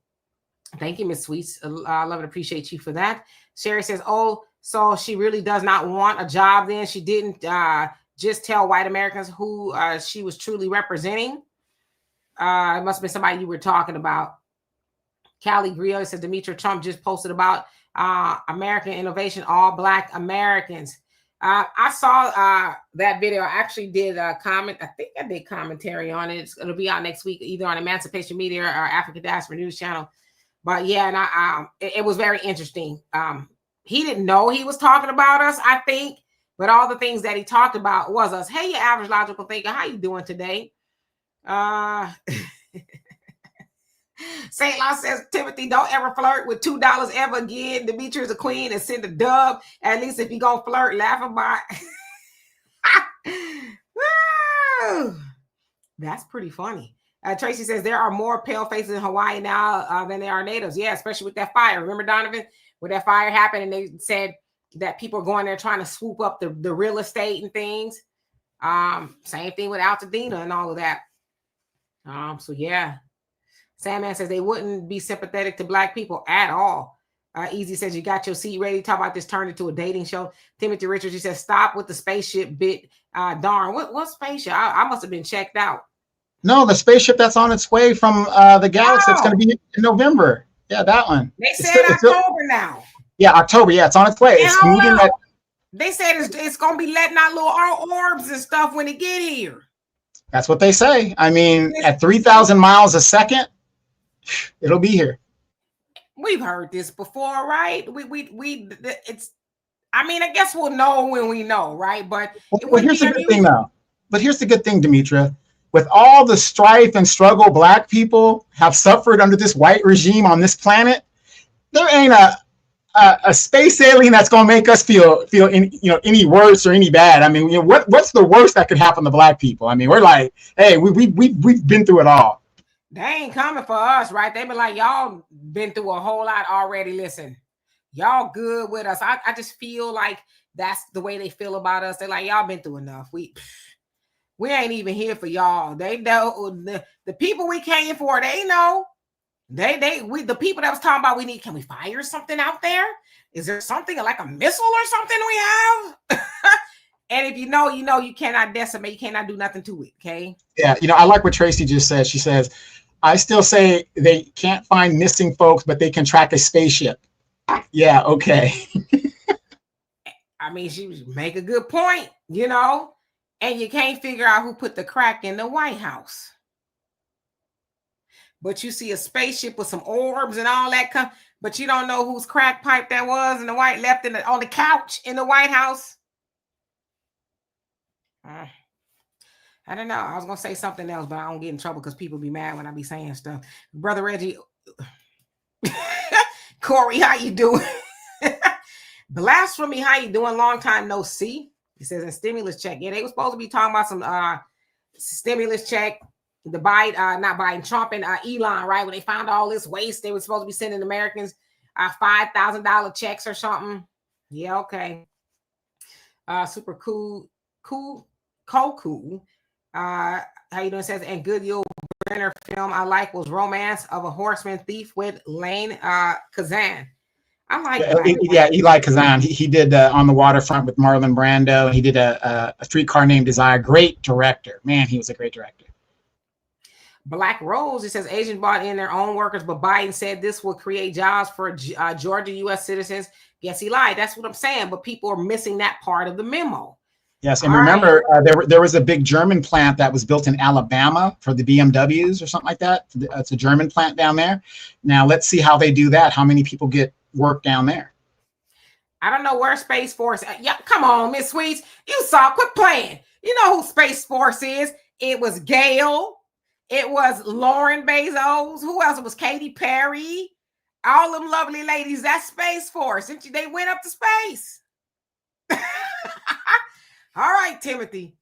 Thank you, Miss Sweets. I love and appreciate you for that. Sherry says, oh, so she really does not want a job then? She didn't just tell white Americans who she was truly representing? It must have been somebody you were talking about. Callie Griot says Demetra Trump just posted about American innovation, all Black Americans. I saw that video. I actually did a comment. I think I did commentary on it. It'll be out next week, either on Emancipation Media or African Diaspora News Channel. But yeah, and it was very interesting. He didn't know he was talking about us, I think, but all the things that he talked about was us. Hey, you average logical thinker, how you doing today? St. Law says, Timothy, don't ever flirt with $2 ever again. Demetra is a queen and send a dub. At least if you gonna flirt, laugh about it. That's pretty funny. Tracy says there are more pale faces in Hawaii now than there are natives. Yeah, especially with that fire. Remember, Donovan, when that fire happened and they said that people are going there trying to swoop up the real estate and things. Same thing with Altadena and all of that. So yeah. Sandman says they wouldn't be sympathetic to Black people at all. Easy says you got your seat ready. Talk about this turned into a dating show. Timothy Richards, he says stop with the spaceship bit. Darn, what spaceship? I must have been checked out. No, the spaceship that's on its way from the galaxy. It's going to be in November. Yeah, that one. They said October now. Yeah, October. Yeah, it's on its way. It's moving. They said it's going to be letting out little orbs and stuff when it get here. That's what they say. I mean, at 3,000 miles a second, it'll be here. We've heard this before, right? It's. I mean, I guess we'll know when we know, right? But here's the good thing, though. But here's the good thing, Demetra. With all the strife and struggle Black people have suffered under this white regime on this planet, there ain't a space alien that's gonna make us feel any worse or any bad. I mean, what's the worst that could happen to Black people? I mean, we're like, hey, we've been through it all. They ain't coming for us, right? They be like, y'all been through a whole lot already. Listen, y'all good with us. I just feel like that's the way they feel about us. They're like, y'all been through enough. We ain't even here for y'all. They know the people we came for. They know. The people that was talking about can we fire something out there? Is there something like a missile or something we have? And if you know, you cannot decimate, you cannot do nothing to it. Okay. Yeah, I like what Tracy just said. She says, I still say they can't find missing folks, but they can track a spaceship. Yeah, okay. I mean, she make a good point, and you can't figure out who put the crack in the White House. but you see a spaceship with some orbs and all that but you don't know whose crack pipe that was in the white left on the couch in the White House. I don't know. I was gonna say something else, but I don't get in trouble because people be mad when I be saying stuff. Brother Reggie, Corey, how you doing? Blasphemy, how you doing? Long time no see. He says a stimulus check. Yeah, they were supposed to be talking about some stimulus check. The Biden, not Biden, Trump and Elon, right? When they found all this waste, they were supposed to be sending Americans $5,000 checks or something. Yeah, okay. Super cool. How you doing? Says, and good Yul Brynner film I like was Romance of a Horseman Thief with Lane Kazan. I like Eli Kazan. He did On the Waterfront with Marlon Brando. He did a Streetcar Named Desire. Great director. Man, he was a great director. Black Rose, it says Asians bought in their own workers, but Biden said this will create jobs for Georgia U.S. citizens. Guess he lied. That's what I'm saying. But people are missing that part of the memo. Yes, and remember, there was a big German plant that was built in Alabama for the BMWs or something like that. It's a German plant down there. Now, let's see how they do that. How many people get work down there? I don't know where Space Force. Yeah, come on, Miss Sweets. You saw. Quit playing. You know who Space Force is. It was Gail. It was Lauren Bezos. Who else? It was Katy Perry. All them lovely ladies. That's Space Force. They went up to space. All right, Timothy.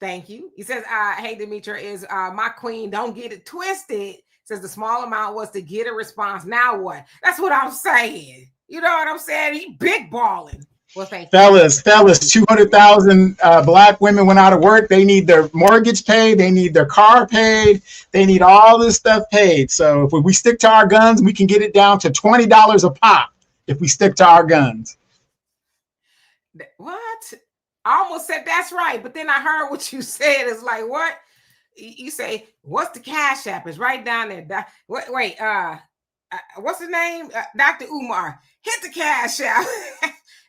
Thank you. He says, hey, Demetra, is my queen. Don't get it twisted. Says the small amount was to get a response. Now what? That's what I'm saying. You know what I'm saying? He big balling. Well, thank you. Fellas, 200,000 black women went out of work. They need their mortgage paid. They need their car paid. They need all this stuff paid. So if we stick to our guns, we can get it down to $20 a pop if we stick to our guns. What? I almost said that's right, but then I heard what you said. It's like, what? You say, what's the Cash App? It's right down there. Wait, what's the name? Dr. Umar. Hit the Cash App.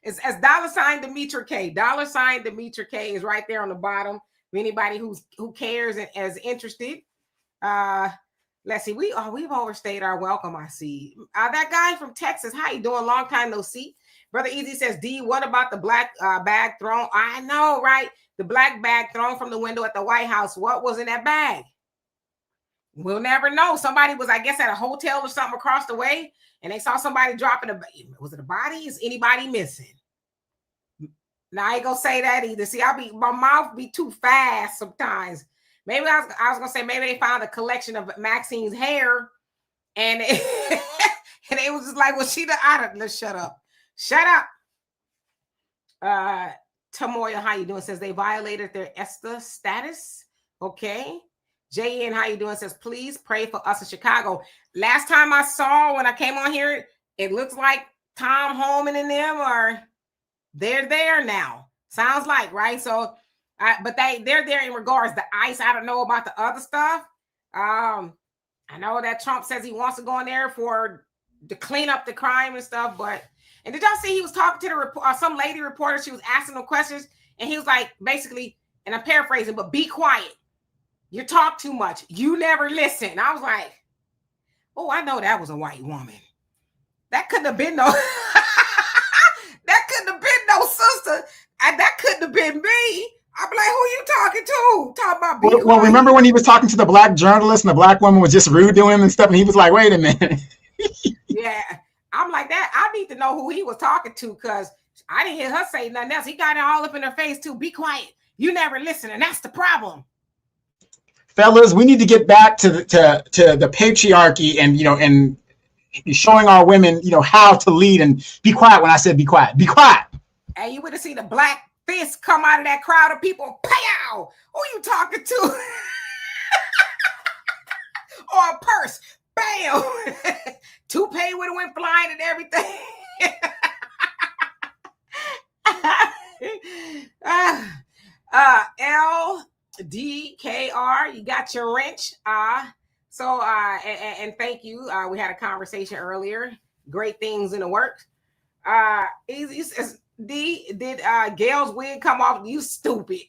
It's as $sign Demetra K. $sign Demetra K is right there on the bottom. For anybody who cares and is interested. Let's see. We've overstayed our welcome. I see. That guy from Texas. How you doing? Long time no see. Brother Easy says, D, what about the black bag thrown? I know, right? The black bag thrown from the window at the White House. What was in that bag? We'll never know. Somebody was, I guess, at a hotel or something across the way, and they saw somebody dropping was it a body? Is anybody missing? Now, I ain't gonna say that either. See, my mouth be too fast sometimes. Maybe I was gonna say maybe they found a collection of Maxine's hair, and it was just like, well, let's shut up. Shut up. Tamoya, how you doing? Says they violated their ESTA status. Okay. JN, how you doing? Says, please pray for us in Chicago. Last time I saw when I came on here, it looks like Tom Holman and them they're there now. Sounds like, right? So, but they're there in regards to ICE. I don't know about the other stuff. I know that Trump says he wants to go in there to clean up the crime and stuff, and did y'all see he was talking to some lady reporter? She was asking him questions, and he was like, basically, and I'm paraphrasing, but be quiet. You talk too much. You never listen. I was like, oh, I know that was a white woman. That couldn't have been no. That couldn't have been no sister. That couldn't have been me. I'm like, who you talking to? Talking about being well, remember when he was talking to the black journalist and the black woman was just rude to him and stuff, and he was like, wait a minute. Yeah. I'm like that. I need to know who he was talking to because I didn't hear her say nothing else. He got it all up in her face too. Be quiet. You never listen, and that's the problem. Fellas, we need to get back to the patriarchy and and showing our women how to lead and be quiet. When I said be quiet, be quiet. And you would have seen a black fist come out of that crowd of people. Pow! Who you talking to? Or a purse. Bam! Toupee would have went flying and everything. LDKR, you got your wrench. And thank you. We had a conversation earlier. Great things in the works. Easy says, D, did Gail's wig come off? You stupid.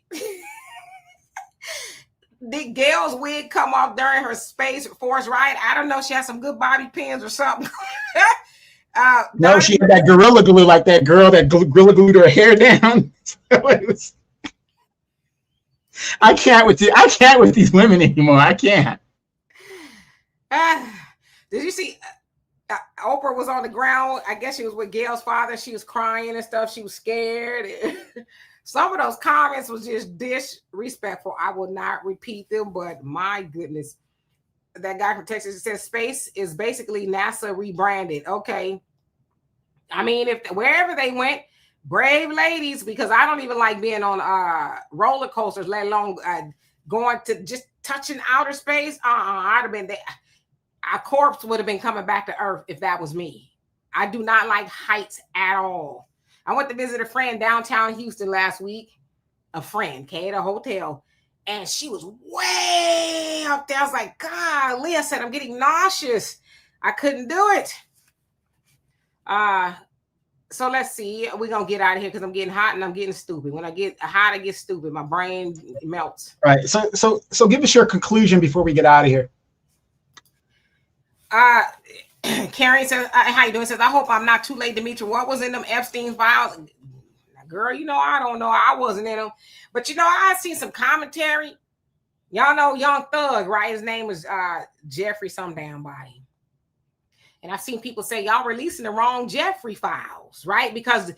did Gail's wig come off during her Space Force ride? I don't know. She had some good bobby pins or something. No, she had that gorilla glue, like that girl that gorilla glued her hair down. I can't with you. I can't with these women anymore. I can't. Did you see? Oprah was on the ground. I guess she was with Gail's father. She was crying and stuff. She was scared. Some of those comments was just disrespectful. I will not repeat them, but my goodness. That guy from Texas says space is basically NASA rebranded. Okay. I mean, if wherever they went, brave ladies, because I don't even like being on roller coasters, let alone going to just touching outer space. I'd have been there. A corpse would have been coming back to Earth if that was me. I do not like heights at all. I went to visit a friend downtown Houston last week. A friend, okay, at a hotel. And she was way up there. I was like, God, Leah said, I'm getting nauseous. I couldn't do it. So let's see. We're going to get out of here because I'm getting hot and I'm getting stupid. When I get hot, I get stupid. My brain melts. Right. So give us your conclusion before we get out of here. Karen says, how you doing? Says, I hope I'm not too late, Demetri. What was in them Epstein files? Girl, I don't know. I wasn't in them. But I seen some commentary. Y'all know Young Thug, right? His name is Jeffrey some damn body. And I've seen people say, y'all releasing the wrong Jeffrey files, right? Because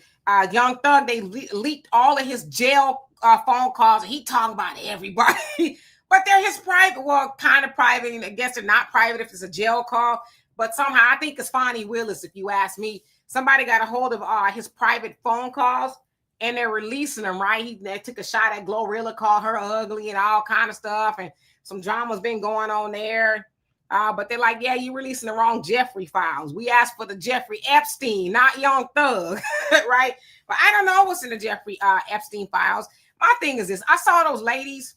Young Thug, they leaked all of his jail phone calls. And he talking about everybody. But they're his private, well, kind of private. And I guess they're not private if it's a jail call. But somehow, I think it's Fonnie Willis, if you ask me. Somebody got a hold of his private phone calls. And they're releasing them, right? They took a shot at Glorilla, called her ugly and all kind of stuff. And some drama's been going on there. But they're like, yeah, you releasing the wrong Jeffrey files. We asked for the Jeffrey Epstein, not Young Thug, right? But I don't know what's in the Jeffrey Epstein files. My thing is this. I saw those ladies.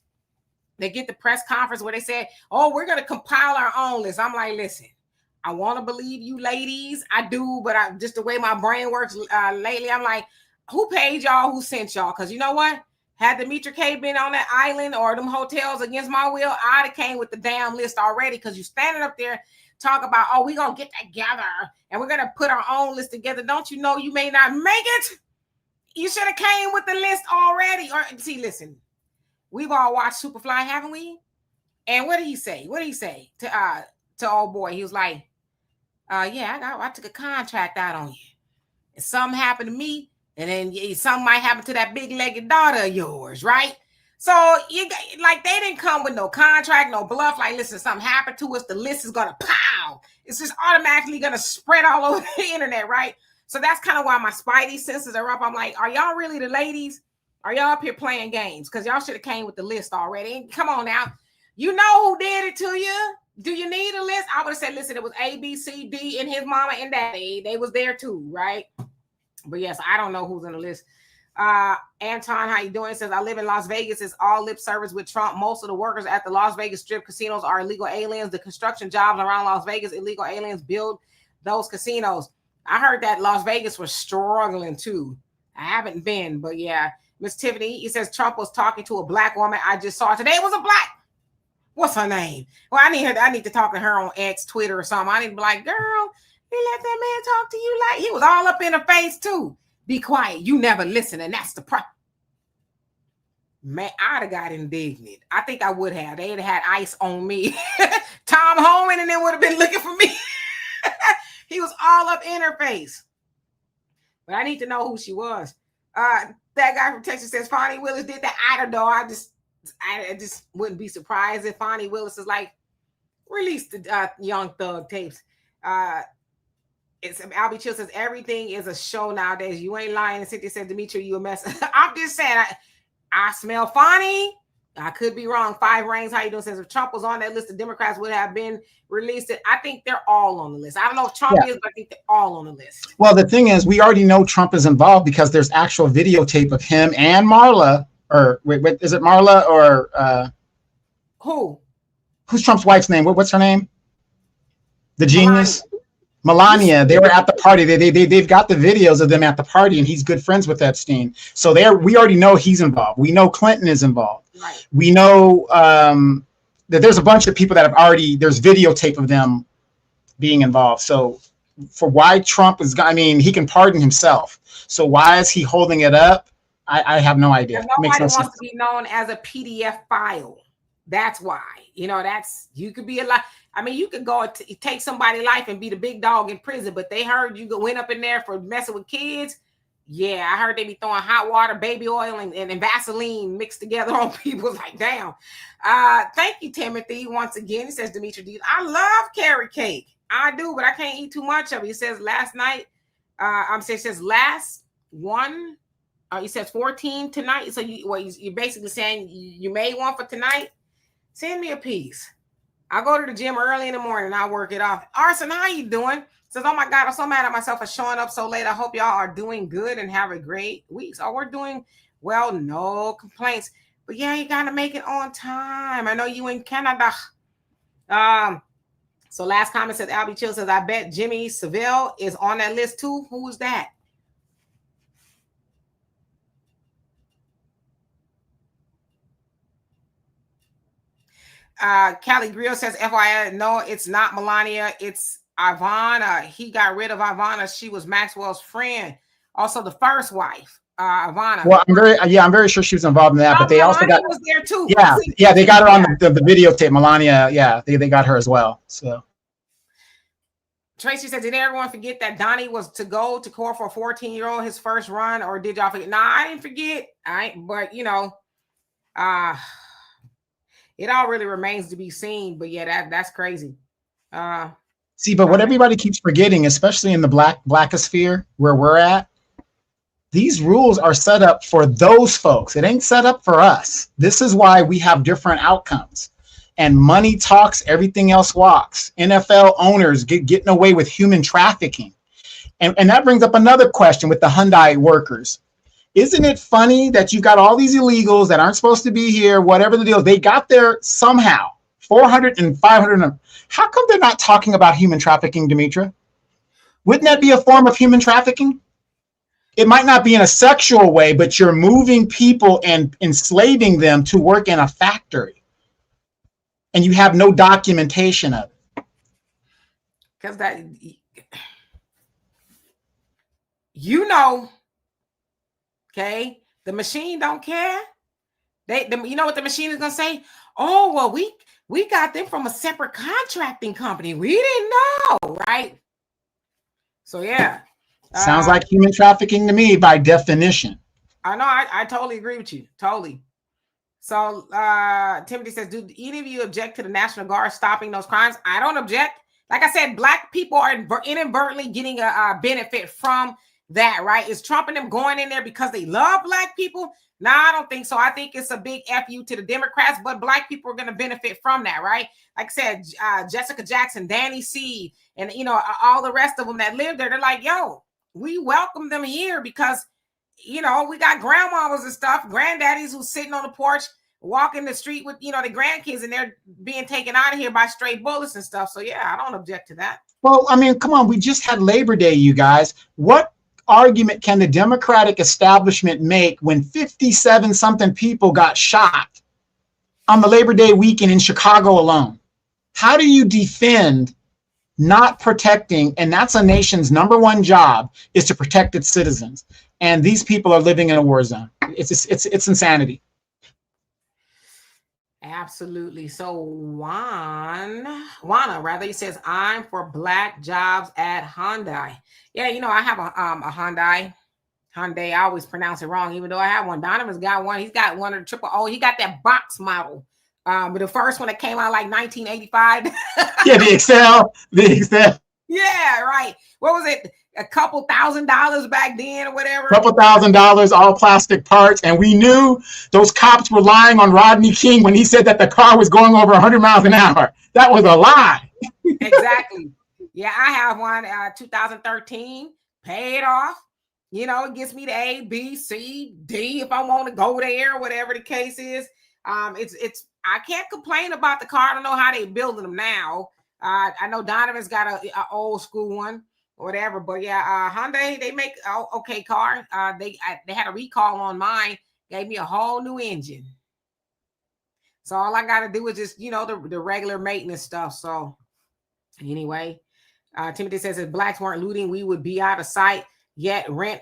They get the press conference where they said, oh, we're going to compile our own list. I'm like, listen, I want to believe you ladies. I do, but just the way my brain works lately, I'm like, who paid y'all? Who sent y'all? Because you know what? Had Demetri K been on that island or them hotels against my will, I'd have came with the damn list already. Because you standing up there talk about, oh, we're going to get together and we're going to put our own list together. Don't you know you may not make it? You should have came with the list already. Or see, listen, we've all watched Superfly, haven't we? And what did he say? What did he say to old boy? He was like, yeah, I took a contract out on you. And something happened to me. And then something might happen to that big-legged daughter of yours, right? So they didn't come with no contract, no bluff. Like, listen, something happened to us. The list is gonna pow. It's just automatically gonna spread all over the internet, right? So that's kind of why my spidey senses are up. I'm like, are y'all really the ladies? Are y'all up here playing games? Because y'all should have came with the list already. And come on now, you know who did it to you? Do you need a list? I would have said, listen, it was A, B, C, D, and his mama and daddy. They was there too, right? But yes, I don't know who's on the list. Anton, how you doing? It says, I live in Las Vegas. It's all lip service with Trump. Most of the workers at the Las Vegas strip casinos are illegal aliens. The construction jobs around Las Vegas, illegal aliens build those casinos. I heard that Las Vegas was struggling too. I haven't been, but yeah. Miss Tiffany, he says Trump was talking to a black woman. I just saw today. It was a black. What's her name? Well, I need to talk to her on X, Twitter, or something. I need to be like, girl, you let that man talk to you like he was all up in her face too. Be quiet. You never listen, and that's the problem. Man, I'd have got indignant. I think I would have. They'd have had ice on me. Tom Homan and then would have been looking for me. He was all up in her face. But I need to know who she was. That guy from Texas says Fonnie Willis did that. I don't know. I just wouldn't be surprised if Fonnie Willis is like, release the Young Thug tapes. It's Albie Chill says everything is a show nowadays. You ain't lying. And Cynthia said, Demetri, you a mess. I'm just saying, I smell Fonnie. I could be wrong. Five Rings, how you doing? Says if Trump was on that list, the Democrats would have been released. I think they're all on the list. I don't know if Trump is, but I think they're all on the list. Well, the thing is, we already know Trump is involved because there's actual videotape of him and Marla. Or wait, is it Marla or who? Who's Trump's wife's name? What's her name? The genius. Melania, they were at the party. They've got the videos of them at the party, and he's good friends with Epstein. So we already know he's involved. We know Clinton is involved. Right. We know that there's a bunch of people that have already, there's videotape of them being involved. So for why Trump is, I mean, he can pardon himself. So why is he holding it up? I have no idea. And It makes nobody no sense. wants to be known as a PDF file. That's why. You know, that's, you could be a lot. I mean, you could go take somebody's life and be the big dog in prison, but they heard you went up in there for messing with kids. Yeah, I heard they be throwing hot water, baby oil, and Vaseline mixed together on people. It's like, damn. Thank you, Timothy. Once again, he says, Demetri D, I love carrot cake. I do, but I can't eat too much of it. He says last night, it says last one. He says 14 tonight. So you're basically saying you made one for tonight. Send me a piece. I go to the gym early in the morning and I work it off. Arson, how you doing? Says, oh my God, I'm so mad at myself for showing up so late. I hope y'all are doing good and have a great week. So we're doing well, no complaints. But yeah, you gotta make it on time. I know you in Canada. So last comment says Albie Chill says, I bet Jimmy Savile is on that list too. Who is that? Callie Grill says, FYI, no, it's not Melania, it's Ivana. He got rid of Ivana. She was Maxwell's friend. Also, the first wife, Ivana. Well, I'm very sure she was involved in that, but they Melania also got was there too. Yeah, they got her on the videotape. Melania, yeah, they got her as well. So Tracy said, did everyone forget that Donnie was to go to court for a 14-year-old his first run, or did y'all forget? Nah, I didn't forget. But you know, it all really remains to be seen. But yeah, that's crazy. See, but what everybody keeps forgetting, especially in the blackosphere where we're at, these rules are set up for those folks. It ain't set up for us. This is why we have different outcomes. And money talks, everything else walks. NFL owners getting away with human trafficking. And that brings up another question with the Hyundai workers. Isn't it funny that you got all these illegals that aren't supposed to be here, whatever the deal, they got there somehow, 400 and 500. How come they're not talking about human trafficking, Demetra? Wouldn't that be a form of human trafficking? It might not be in a sexual way, but you're moving people and enslaving them to work in a factory. And you have no documentation of it. Because that, you know, okay, the machine don't care. You know what the machine is gonna say? Oh, well, we got them from a separate contracting company. We didn't know, right? So yeah. Sounds like human trafficking to me by definition. I know, I totally agree with you. Totally. So Timothy says, do any of you object to the National Guard stopping those crimes? I don't object. Like I said, Black people are inadvertently getting a benefit from that, right? Is Trump and them going in there because they love Black people? No, I don't think so. I think it's a big FU to the Democrats, but Black people are going to benefit from that, right? Like I said, Jessica Jackson, Danny Seed, and you know, all the rest of them that live there, they're like, yo, we welcome them here because, you know, we got grandmamas and stuff, granddaddies who's sitting on the porch, walking the street with, you know, the grandkids, and they're being taken out of here by stray bullets and stuff. So yeah, I don't object to that. Well, I mean, come on, we just had Labor Day, you guys. What argument can the Democratic establishment make when 57 something people got shot on the Labor Day weekend in Chicago alone? How do you defend not protecting? And that's a nation's number one job, is to protect its citizens. And these people are living in a war zone. It's insanity. Absolutely. So Wana rather, he says, I'm for Black jobs at Hyundai. Yeah, you know, I have a Hyundai. I always pronounce it wrong, even though I have one. Donovan's got one. He's got one of the triple O. He got that box model. But the first one that came out like 1985. Yeah, the Excel. Yeah, right. What was it? A couple $1,000s back then or whatever. Couple $1,000, all plastic parts. And we knew those cops were lying on Rodney King when he said that the car was going over 100 miles an hour. That was a lie. Exactly. Yeah, I have one 2013, paid off. You know, it gets me to A, B, C, D if I want to go there, whatever the case is. It's I can't complain about the car. I don't know how they're building them now. I know Donovan's got a old school one or whatever, but yeah, Hyundai, they make okay car. They had a recall on mine, gave me a whole new engine. So all I got to do is just, the regular maintenance stuff. So anyway, Timothy says if blacks weren't looting, we would be out of sight, yet rent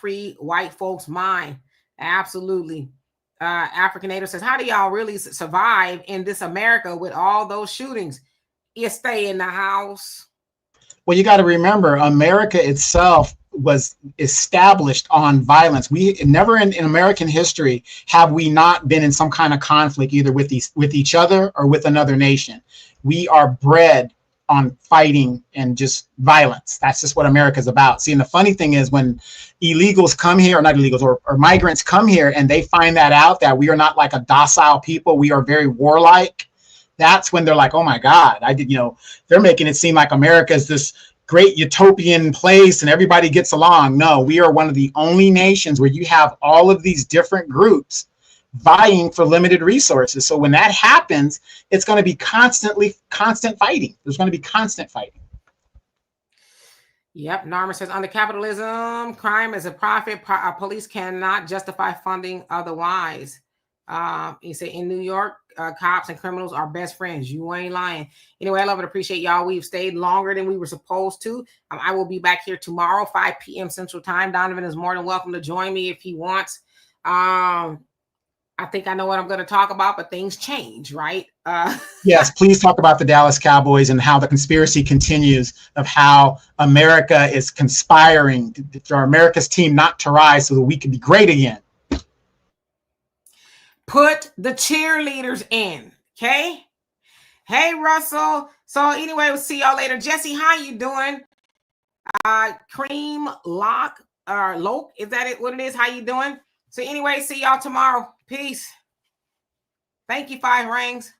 free white folks mind. Absolutely. Africanator says, how do y'all really survive in this America with all those shootings? You stay in the house. Well, you got to remember, America itself was established on violence. We never in American history have we not been in some kind of conflict, either with each other or with another nation. We are bred on fighting and just violence. That's just what America's about. See, and the funny thing is when illegals come here, or not illegals, or migrants come here, and they find that out, that we are not like a docile people, we are very warlike. That's when they're like, oh my God, they're making it seem like America is this great utopian place and everybody gets along. No, we are one of the only nations where you have all of these different groups vying for limited resources. So when that happens, it's going to be constant fighting. There's going to be constant fighting. Yep. Narmer says, under capitalism, crime is a profit. Police cannot justify funding otherwise. He said, in New York, cops and criminals are best friends. You ain't lying. Anyway, I love and appreciate y'all. We've stayed longer than we were supposed to. I will be back here tomorrow, 5 p.m. Central Time. Donovan is more than welcome to join me if he wants. I think I know what I'm going to talk about, but things change, right? Yes, please talk about the Dallas Cowboys and how the conspiracy continues of how America is conspiring for America's team not to rise so that we can be great again. Put the cheerleaders in, okay? Hey, Russell. So anyway, we'll see y'all later. Jesse, how you doing? Cream Lock or Loke, is that it? What it is? How you doing? So anyway, see y'all tomorrow. Peace. Thank you, 5 Rings.